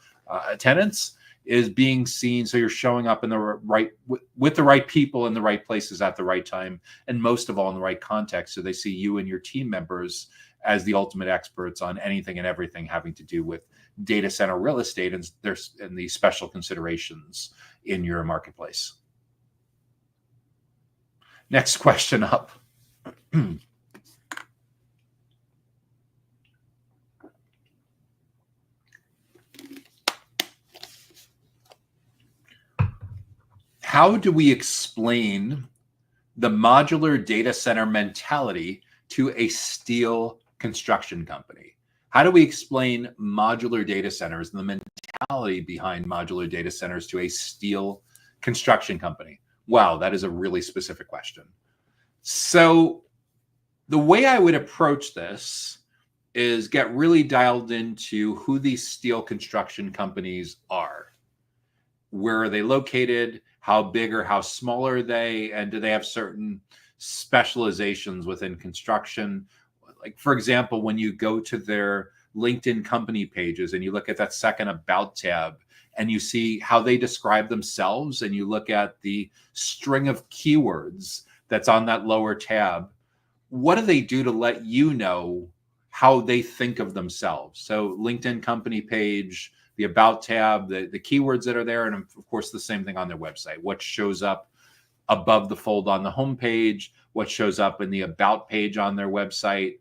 tenants, is being seen. So you're showing up in the right with the right people in the right places at the right time, and most of all in the right context. So they see you and your team members as the ultimate experts on anything and everything having to do with data center real estate and the special considerations in your marketplace. Next question up. how do we explain the modular data center mentality to a steel construction company? How do we explain modular data centers and the mentality behind modular data centers to a steel construction company? Wow, that is a really specific question. So the way I would approach this is get really dialed into who these steel construction companies are. Where are they located? How big or how small are they? And do they have certain specializations within construction? Like, for example, when you go to their LinkedIn company pages and you look at that second About tab and you see how they describe themselves and you look at the string of keywords that's on that lower tab, what do they do to let you know how they think of themselves? So LinkedIn company page, the About tab, the keywords that are there, and of course the same thing on their website. What shows up above the fold on the homepage, what shows up in the About page on their website,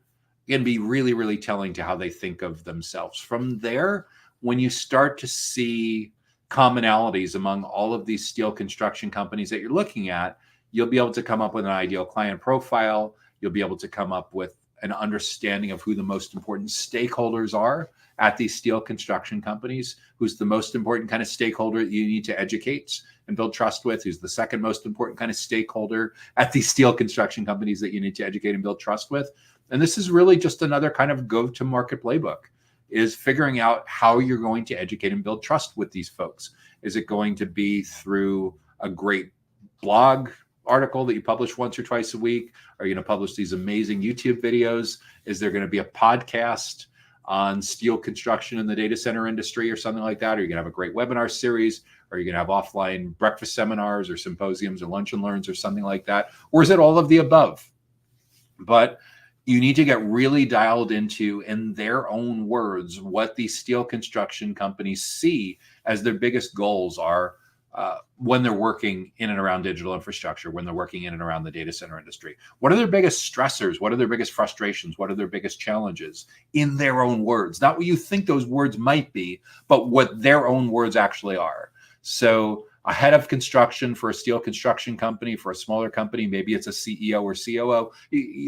can be really, really telling to how they think of themselves. From there, when you start to see commonalities among all of these steel construction companies that you're looking at, you'll be able to come up with an ideal client profile. You'll be able to come up with an understanding of who the most important stakeholders are at these steel construction companies, who's the most important kind of stakeholder that you need to educate and build trust with, who's the second most important kind of stakeholder at these steel construction companies that you need to educate and build trust with. And this is really just another kind of go-to-market playbook, is figuring out how you're going to educate and build trust with these folks. Is it going to be through a great blog article that you publish once or twice a week? Are you going to publish these amazing YouTube videos? Is there going to be a podcast on steel construction in the data center industry or something like that? Are you going to have a great webinar series? Are you going to have offline breakfast seminars or symposiums or lunch and learns or something like that? Or is it all of the above? But you need to get really dialed into, in their own words, what these steel construction companies see as their biggest goals are when they're working in and around digital infrastructure, when they're working in and around the data center industry. What are their biggest stressors? What are their biggest frustrations? What are their biggest challenges? In their own words, not what you think those words might be, but what their own words actually are. So a head of construction for a steel construction company, for a smaller company, maybe it's a CEO or COO.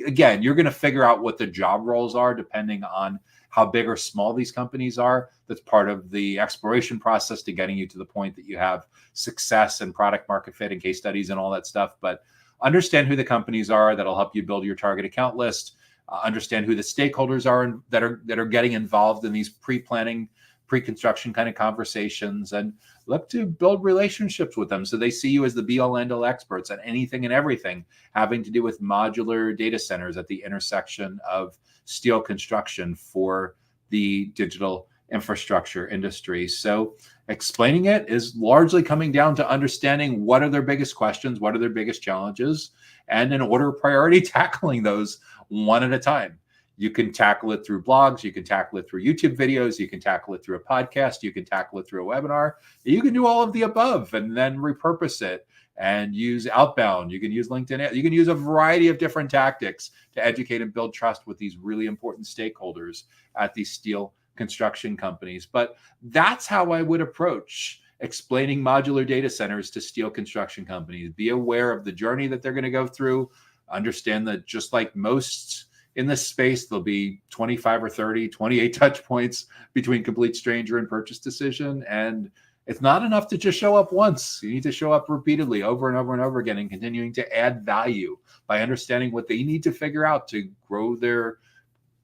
Again, you're going to figure out what the job roles are depending on how big or small these companies are. That's part of the exploration process to getting you to the point that you have success and product market fit and case studies and all that stuff. But understand who the companies are. That'll help you build your target account list. Understand who the stakeholders are that are getting involved in these pre-planning, pre-construction kind of conversations, and look to build relationships with them so they see you as the be-all end-all experts at anything and everything having to do with modular data centers at the intersection of steel construction for the digital infrastructure industry. So explaining it is largely coming down to understanding what are their biggest questions, what are their biggest challenges, and in order of priority, tackling those one at a time. You can tackle it through blogs, you can tackle it through YouTube videos, you can tackle it through a podcast, you can tackle it through a webinar. You can do all of the above and then repurpose it and use outbound. You can use LinkedIn. You can use a variety of different tactics to educate and build trust with these really important stakeholders at these steel construction companies. But that's how I would approach explaining modular data centers to steel construction companies. Be aware of the journey that they're going to go through. Understand that just like most in this space, there'll be 25 or 30, 28 touch points between complete stranger and purchase decision. And it's not enough to just show up once. You need to show up repeatedly over and over and over again and continuing to add value by understanding what they need to figure out to grow their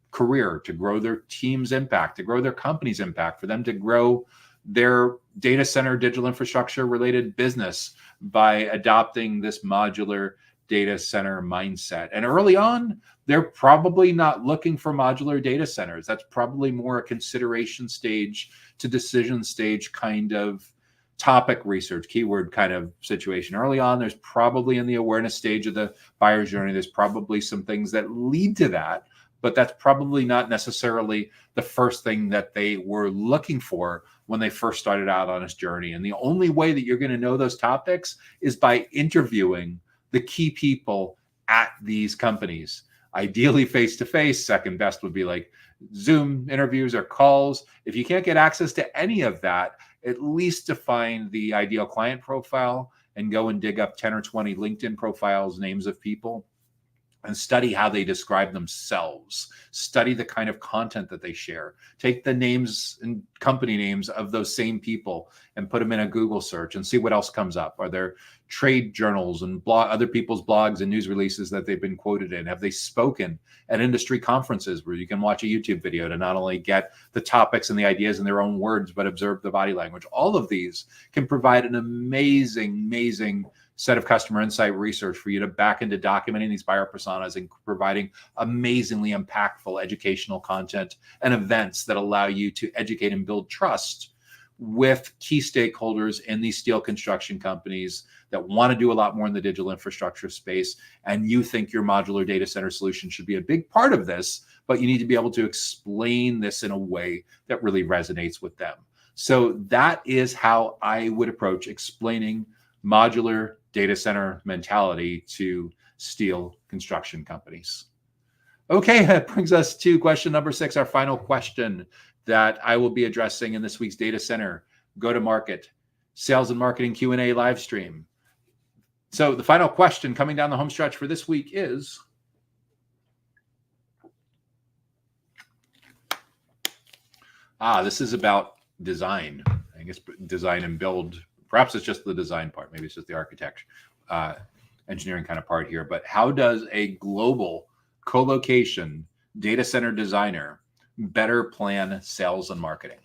career, to grow their team's impact, to grow their company's impact, for them to grow their data center digital infrastructure related business by adopting this modular data center mindset. And early on, they're probably not looking for modular data centers. That's probably more a consideration stage to decision stage kind of topic research, keyword kind of situation. Early on, there's probably in the awareness stage of the buyer's journey, there's probably some things that lead to that, but that's probably not necessarily the first thing that they were looking for when they first started out on this journey. And the only way that you're going to know those topics is by interviewing the key people at these companies, ideally face-to-face. Second best would be like Zoom interviews or calls. If you can't get access to any of that, at least define the ideal client profile and go and dig up 10 or 20 LinkedIn profiles, names of people, and study how they describe themselves. Study the kind of content that they share. Take the names and company names of those same people and put them in a Google search and see what else comes up. Are there trade journals and other people's blogs and news releases that they've been quoted in? Have they spoken at industry conferences where you can watch a YouTube video to not only get the topics and the ideas in their own words, but observe the body language? All of these can provide an amazing set of customer insight research for you to back into documenting these buyer personas and providing amazingly impactful educational content and events that allow you to educate and build trust with key stakeholders in these steel construction companies that want to do a lot more in the digital infrastructure space. And you think your modular data center solution should be a big part of this, but you need to be able to explain this in a way that really resonates with them. So that is how I would approach explaining modular data center mentality to steel construction companies. Okay, that brings us to question number 6, our final question that I will be addressing in this week's Data Center Go-to-Market Sales and Marketing Q&A live stream. So the final question coming down the home stretch for this week is, this is about design. I guess design and build. Perhaps it's just the design part. Maybe it's just the architecture, engineering kind of part here. But how does a global co-location data center designer better plan sales and marketing?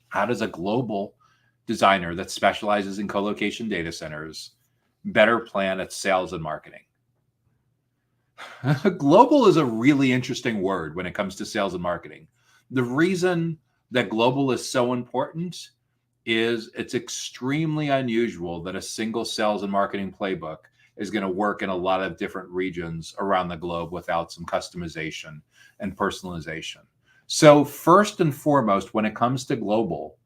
How does a global designer that specializes in co-location data centers better plan its sales and marketing? Global is a really interesting word when it comes to sales and marketing. The reason that global is so important is it's extremely unusual that a single sales and marketing playbook is going to work in a lot of different regions around the globe without some customization and personalization. So first and foremost, when it comes to global,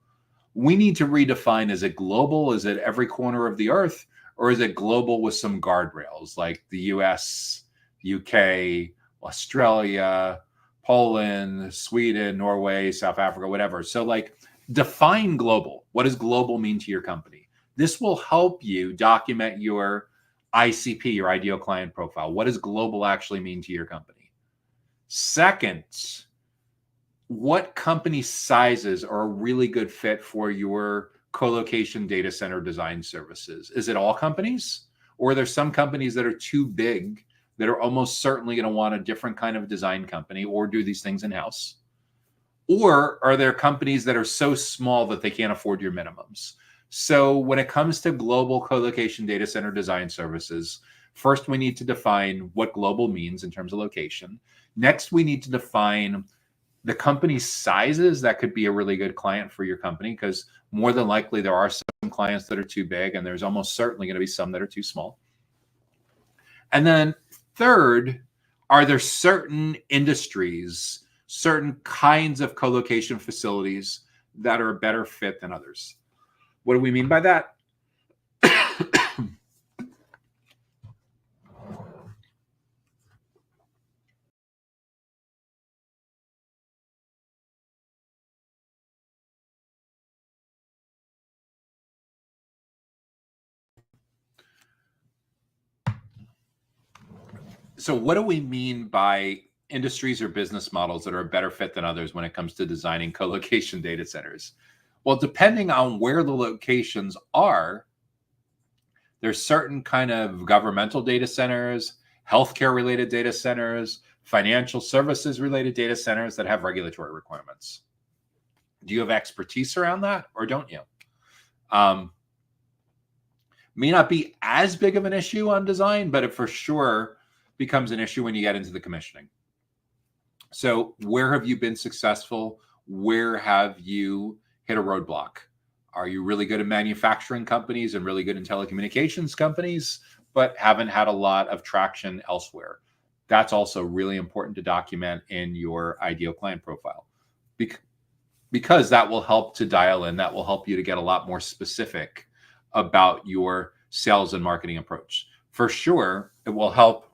we need to redefine, is it global? Is it every corner of the earth? Or is it global with some guardrails like the US, UK, Australia, Poland, Sweden, Norway, South Africa, whatever. So like define global. What does global mean to your company? This will help you document your ICP, your ideal client profile. What does global actually mean to your company? Second, what company sizes are a really good fit for your co-location data center design services? Is it all companies? Or are there some companies that are too big that are almost certainly going to want a different kind of design company or do these things in-house? Or are there companies that are so small that they can't afford your minimums? So when it comes to global co-location data center design services, first we need to define what global means in terms of location. Next, we need to define the company sizes that could be a really good client for your company, because more than likely there are some clients that are too big and there's almost certainly going to be some that are too small. And then third, are there certain industries, certain kinds of co-location facilities that are a better fit than others? What do we mean by that? So what do we mean by industries or business models that are a better fit than others when it comes to designing co-location data centers? Well, depending on where the locations are, there's certain kind of governmental data centers, healthcare related data centers, financial services related data centers that have regulatory requirements. Do you have expertise around that or don't you? May not be as big of an issue on design, but it for sure becomes an issue when you get into the commissioning. So where have you been successful? Where have you hit a roadblock? Are you really good at manufacturing companies and really good in telecommunications companies, but haven't had a lot of traction elsewhere? That's also really important to document in your ideal client profile, because that will help to dial in, that will help you to get a lot more specific about your sales and marketing approach. For sure, it will help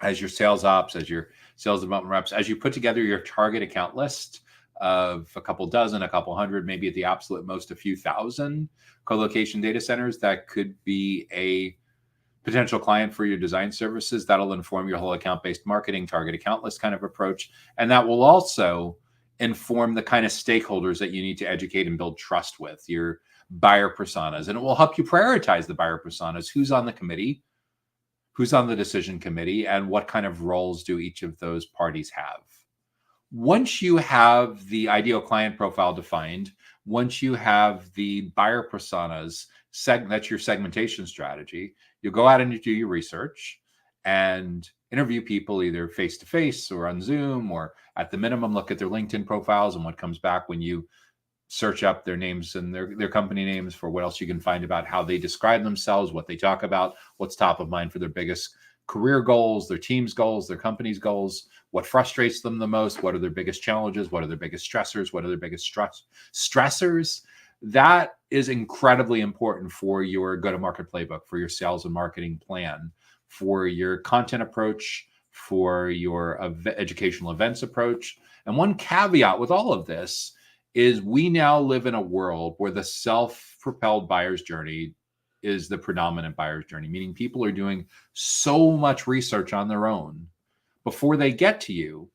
as your sales ops, as your sales development reps, as you put together your target account list, of a couple dozen, a couple hundred, maybe at the absolute most, a few thousand co-location data centers that could be a potential client for your design services. That'll inform your whole account-based marketing, target account list kind of approach. And that will also inform the kind of stakeholders that you need to educate and build trust with, your buyer personas. And it will help you prioritize the buyer personas, who's on the committee, who's on the decision committee, and what kind of roles do each of those parties have. Once you have the ideal client profile defined, once you have the buyer personas, that's your segmentation strategy, you'll go out and you do your research and interview people either face-to-face or on Zoom, or at the minimum, look at their LinkedIn profiles and what comes back when you search up their names and their company names for what else you can find about how they describe themselves, what they talk about, what's top of mind for their biggest career goals, their team's goals, their company's goals, what frustrates them the most, what are their biggest challenges, what are their biggest stressors, what are their biggest stressors. That is incredibly important for your go-to-market playbook, for your sales and marketing plan, for your content approach, for your educational events approach. And one caveat with all of this is we now live in a world where the self-propelled buyer's journey is the predominant buyer's journey, meaning people are doing so much research on their own before they get to you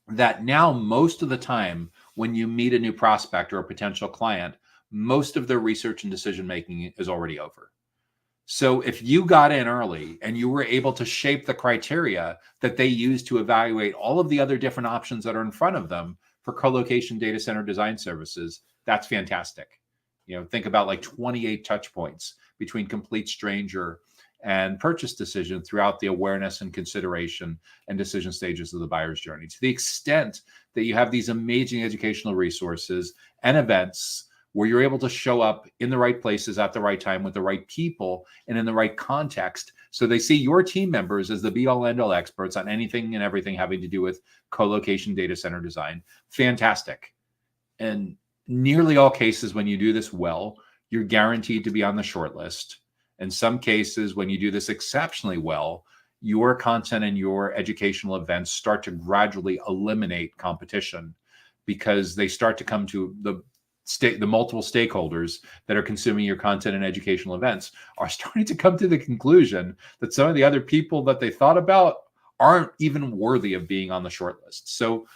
that now most of the time when you meet a new prospect or a potential client, most of their research and decision-making is already over. So if you got in early and you were able to shape the criteria that they use to evaluate all of the other different options that are in front of them for co-location data center design services, that's fantastic. Think about like 28 touch points between complete stranger and purchase decision throughout the awareness and consideration and decision stages of the buyer's journey. To the extent that you have these amazing educational resources and events where you're able to show up in the right places at the right time with the right people and in the right context, so they see your team members as the be-all end-all experts on anything and everything having to do with co-location data center design, fantastic. And nearly all cases, when you do this well, you're guaranteed to be on the short list. In some cases, when you do this exceptionally well, your content and your educational events start to gradually eliminate competition because they start to come to the multiple stakeholders that are consuming your content and educational events are starting to come to the conclusion that some of the other people that they thought about aren't even worthy of being on the short list. So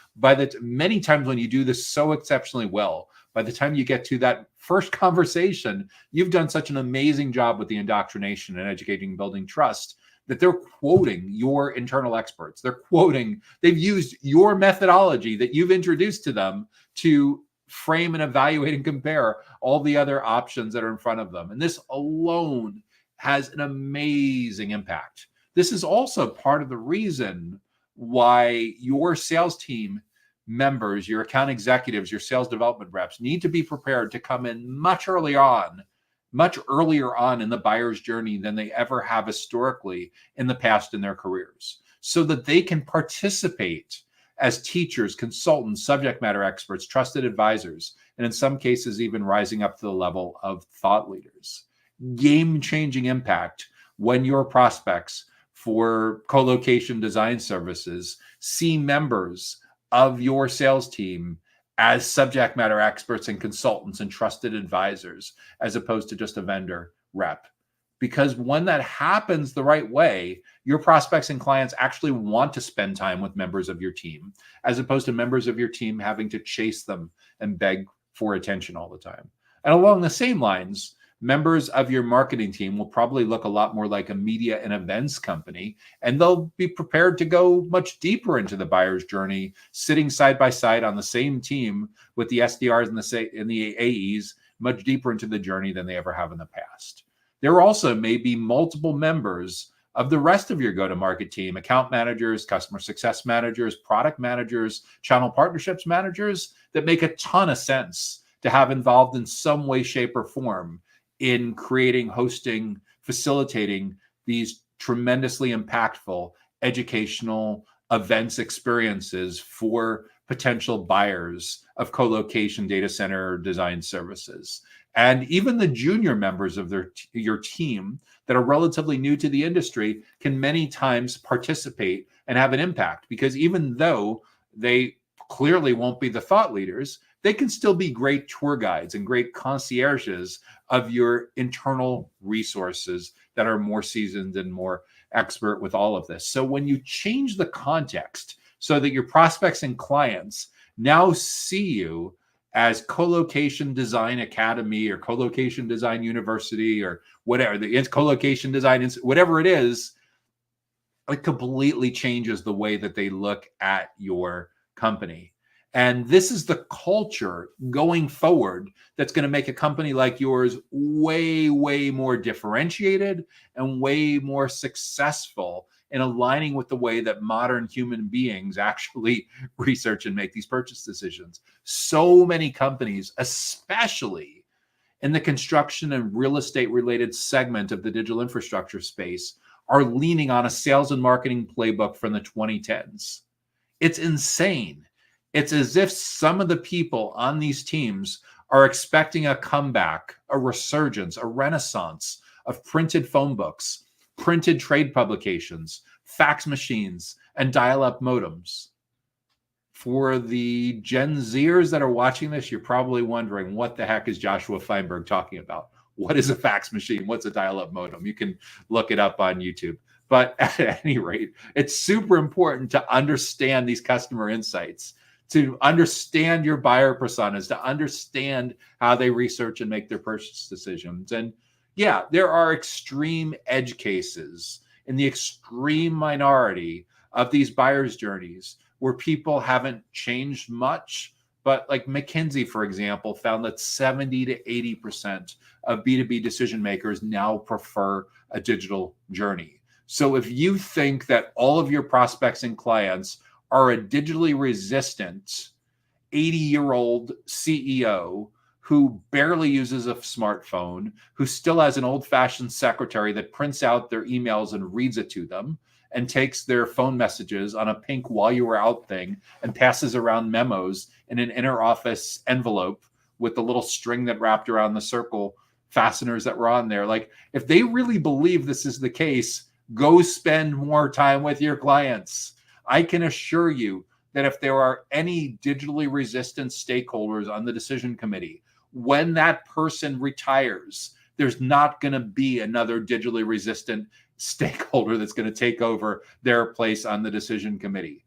many times when you do this so exceptionally well, by the time you get to that first conversation, you've done such an amazing job with the indoctrination and educating and building trust that they're quoting your internal experts. They've used your methodology that you've introduced to them to frame and evaluate and compare all the other options that are in front of them. And this alone has an amazing impact. This is also part of the reason why your sales team members, your account executives, your sales development reps need to be prepared to come in much earlier on in the buyer's journey than they ever have historically in the past in their careers, so that they can participate as teachers, consultants, subject matter experts, trusted advisors, and in some cases, even rising up to the level of thought leaders. Game-changing impact when your prospects for co-location design services see members of your sales team as subject matter experts and consultants and trusted advisors, as opposed to just a vendor rep. Because when that happens the right way, your prospects and clients actually want to spend time with members of your team, as opposed to members of your team having to chase them and beg for attention all the time. And along the same lines, members of your marketing team will probably look a lot more like a media and events company, and they'll be prepared to go much deeper into the buyer's journey, sitting side by side on the same team with the SDRs and the AEs, much deeper into the journey than they ever have in the past. There also may be multiple members of the rest of your go-to-market team, account managers, customer success managers, product managers, channel partnerships managers, that make a ton of sense to have involved in some way, shape, or form in creating, hosting, facilitating these tremendously impactful educational events experiences for potential buyers of co-location data center design services. And even the junior members of your team that are relatively new to the industry can many times participate and have an impact, because even though they clearly won't be the thought leaders. They can still be great tour guides and great concierges of your internal resources that are more seasoned and more expert with all of this. So when you change the context so that your prospects and clients now see you as Co-Location Design Academy or Co-Location Design University or whatever, the Co-Location Design, whatever it is, it completely changes the way that they look at your company. And this is the culture going forward that's going to make a company like yours way, way more differentiated and way more successful in aligning with the way that modern human beings actually research and make these purchase decisions. So many companies, especially in the construction and real estate related segment of the digital infrastructure space, are leaning on a sales and marketing playbook from the 2010s. It's insane. It's as if some of the people on these teams are expecting a comeback, a resurgence, a renaissance of printed phone books, printed trade publications, fax machines, and dial-up modems. For the Gen Zers that are watching this, you're probably wondering, what the heck is Joshua Feinberg talking about? What is a fax machine? What's a dial-up modem? You can look it up on YouTube. But at any rate, it's super important to understand these customer insights, to understand your buyer personas, to understand how they research and make their purchase decisions. And yeah, there are extreme edge cases in the extreme minority of these buyers' journeys where people haven't changed much. But like McKinsey, for example, found that 70 to 80% of B2B decision makers now prefer a digital journey. So if you think that all of your prospects and clients are a digitally resistant 80-year-old CEO who barely uses a smartphone, who still has an old-fashioned secretary that prints out their emails and reads it to them, and takes their phone messages on a pink while you were out thing and passes around memos in an inner office envelope with the little string that wrapped around the circle fasteners that were on there. Like, if they really believe this is the case, go spend more time with your clients. I can assure you that if there are any digitally resistant stakeholders on the decision committee, when that person retires, there's not going to be another digitally resistant stakeholder that's going to take over their place on the decision committee.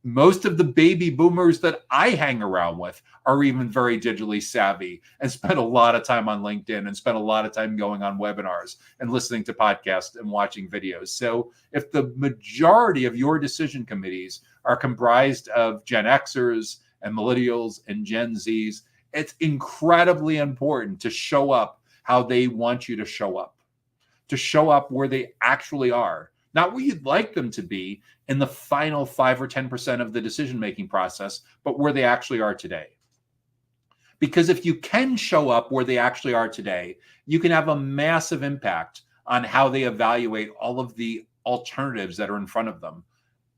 Most of the baby boomers that I hang around with are even very digitally savvy and spend a lot of time on LinkedIn and spend a lot of time going on webinars and listening to podcasts and watching videos. So if the majority of your decision committees are comprised of Gen Xers and millennials and Gen Zs, it's incredibly important to show up how they want you to show up where they actually are, not where you'd like them to be in the final 5 or 10% of the decision-making process, but where they actually are today. Because if you can show up where they actually are today, you can have a massive impact on how they evaluate all of the alternatives that are in front of them.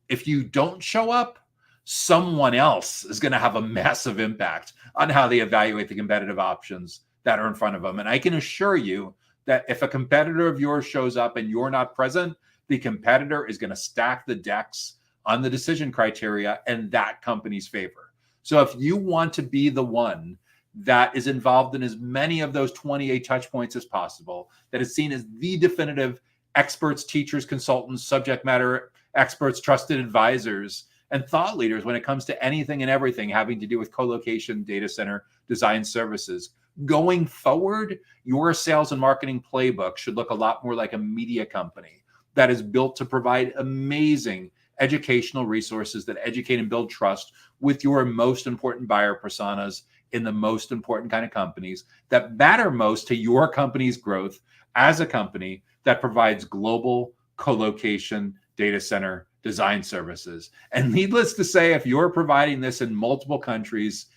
If you don't show up, someone else is going to have a massive impact on how they evaluate the competitive options that are in front of them. And I can assure you that if a competitor of yours shows up and you're not present, the competitor is going to stack the decks on the decision criteria in that company's favor. So if you want to be the one that is involved in as many of those 28 touch points as possible, that is seen as the definitive experts, teachers, consultants, subject matter experts, trusted advisors, and thought leaders when it comes to anything and everything having to do with co-location, data center, design services, going forward, your sales and marketing playbook should look a lot more like a media company that is built to provide amazing educational resources that educate and build trust with your most important buyer personas in the most important kind of companies that matter most to your company's growth as a company that provides global co-location data center design services. And needless to say, if you're providing this in multiple countries,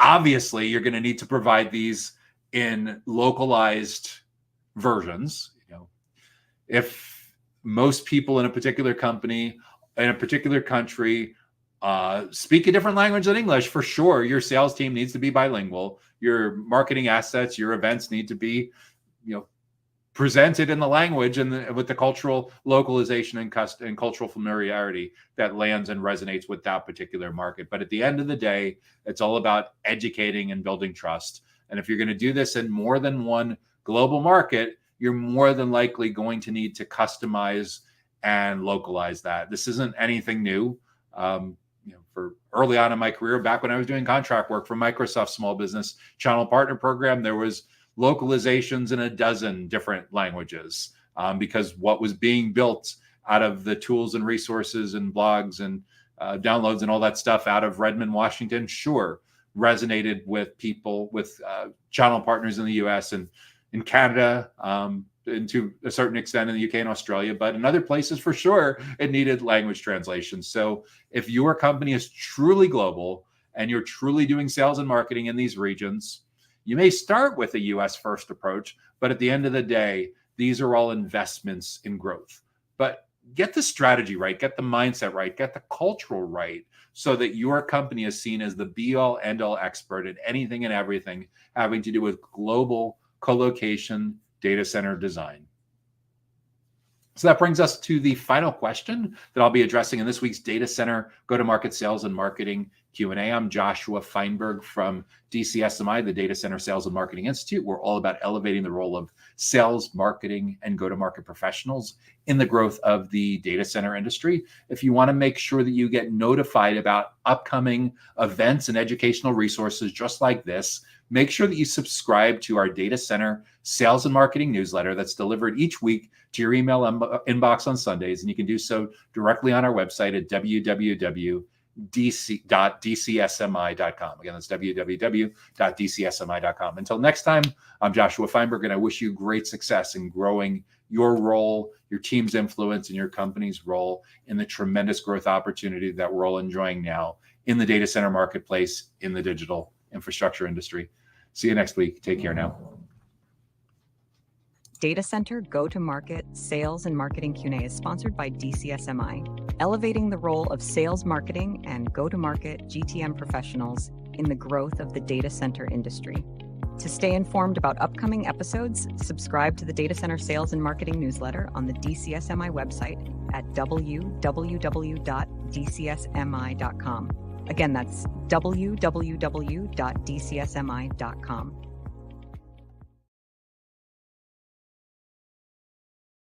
obviously you're going to need to provide these in localized versions. If most people in a particular company, in a particular country, speak a different language than English, for sure, your sales team needs to be bilingual. Your marketing assets, your events need to be, presented in the language and with the cultural localization and cultural familiarity that lands and resonates with that particular market. But at the end of the day, it's all about educating and building trust. And if you're going to do this in more than one global market, you're more than likely going to need to customize and localize that. This isn't anything new. For early on in my career, back when I was doing contract work for Microsoft Small Business Channel Partner Program, there was localizations in a dozen different languages because what was being built out of the tools and resources and blogs and downloads and all that stuff out of Redmond, Washington, sure, resonated with people, with channel partners in the US and in Canada, and to a certain extent in the UK and Australia, but in other places for sure, it needed language translation. So if your company is truly global and you're truly doing sales and marketing in these regions, you may start with a US first approach, but at the end of the day, these are all investments in growth. But get the strategy right, get the mindset right, get the cultural right, so that your company is seen as the be-all, end-all expert at anything and everything having to do with global co-location data center design. So that brings us to the final question that I'll be addressing in this week's Data Center Go-to-Market Sales and Marketing Q&A. I'm Joshua Feinberg from DCSMI, the Data Center Sales and Marketing Institute. We're all about elevating the role of sales, marketing, and go-to-market professionals in the growth of the data center industry. If you want to make sure that you get notified about upcoming events and educational resources just like this, make sure that you subscribe to our Data Center Sales and Marketing newsletter that's delivered each week to your email inbox on Sundays. And you can do so directly on our website at www.dcsmi.com. Again, that's www.dcsmi.com. Until next time, I'm Joshua Feinberg, and I wish you great success in growing your role, your team's influence, and your company's role in the tremendous growth opportunity that we're all enjoying now in the data center marketplace, in the digital infrastructure industry. See you next week. Take care now. Data Center Go-to-Market Sales and Marketing Q&A is sponsored by DCSMI, elevating the role of sales, marketing, and go-to-market GTM professionals in the growth of the data center industry. To stay informed about upcoming episodes, subscribe to the Data Center Sales and Marketing newsletter on the DCSMI website at www.dcsmi.com. Again, that's www.dcsmi.com.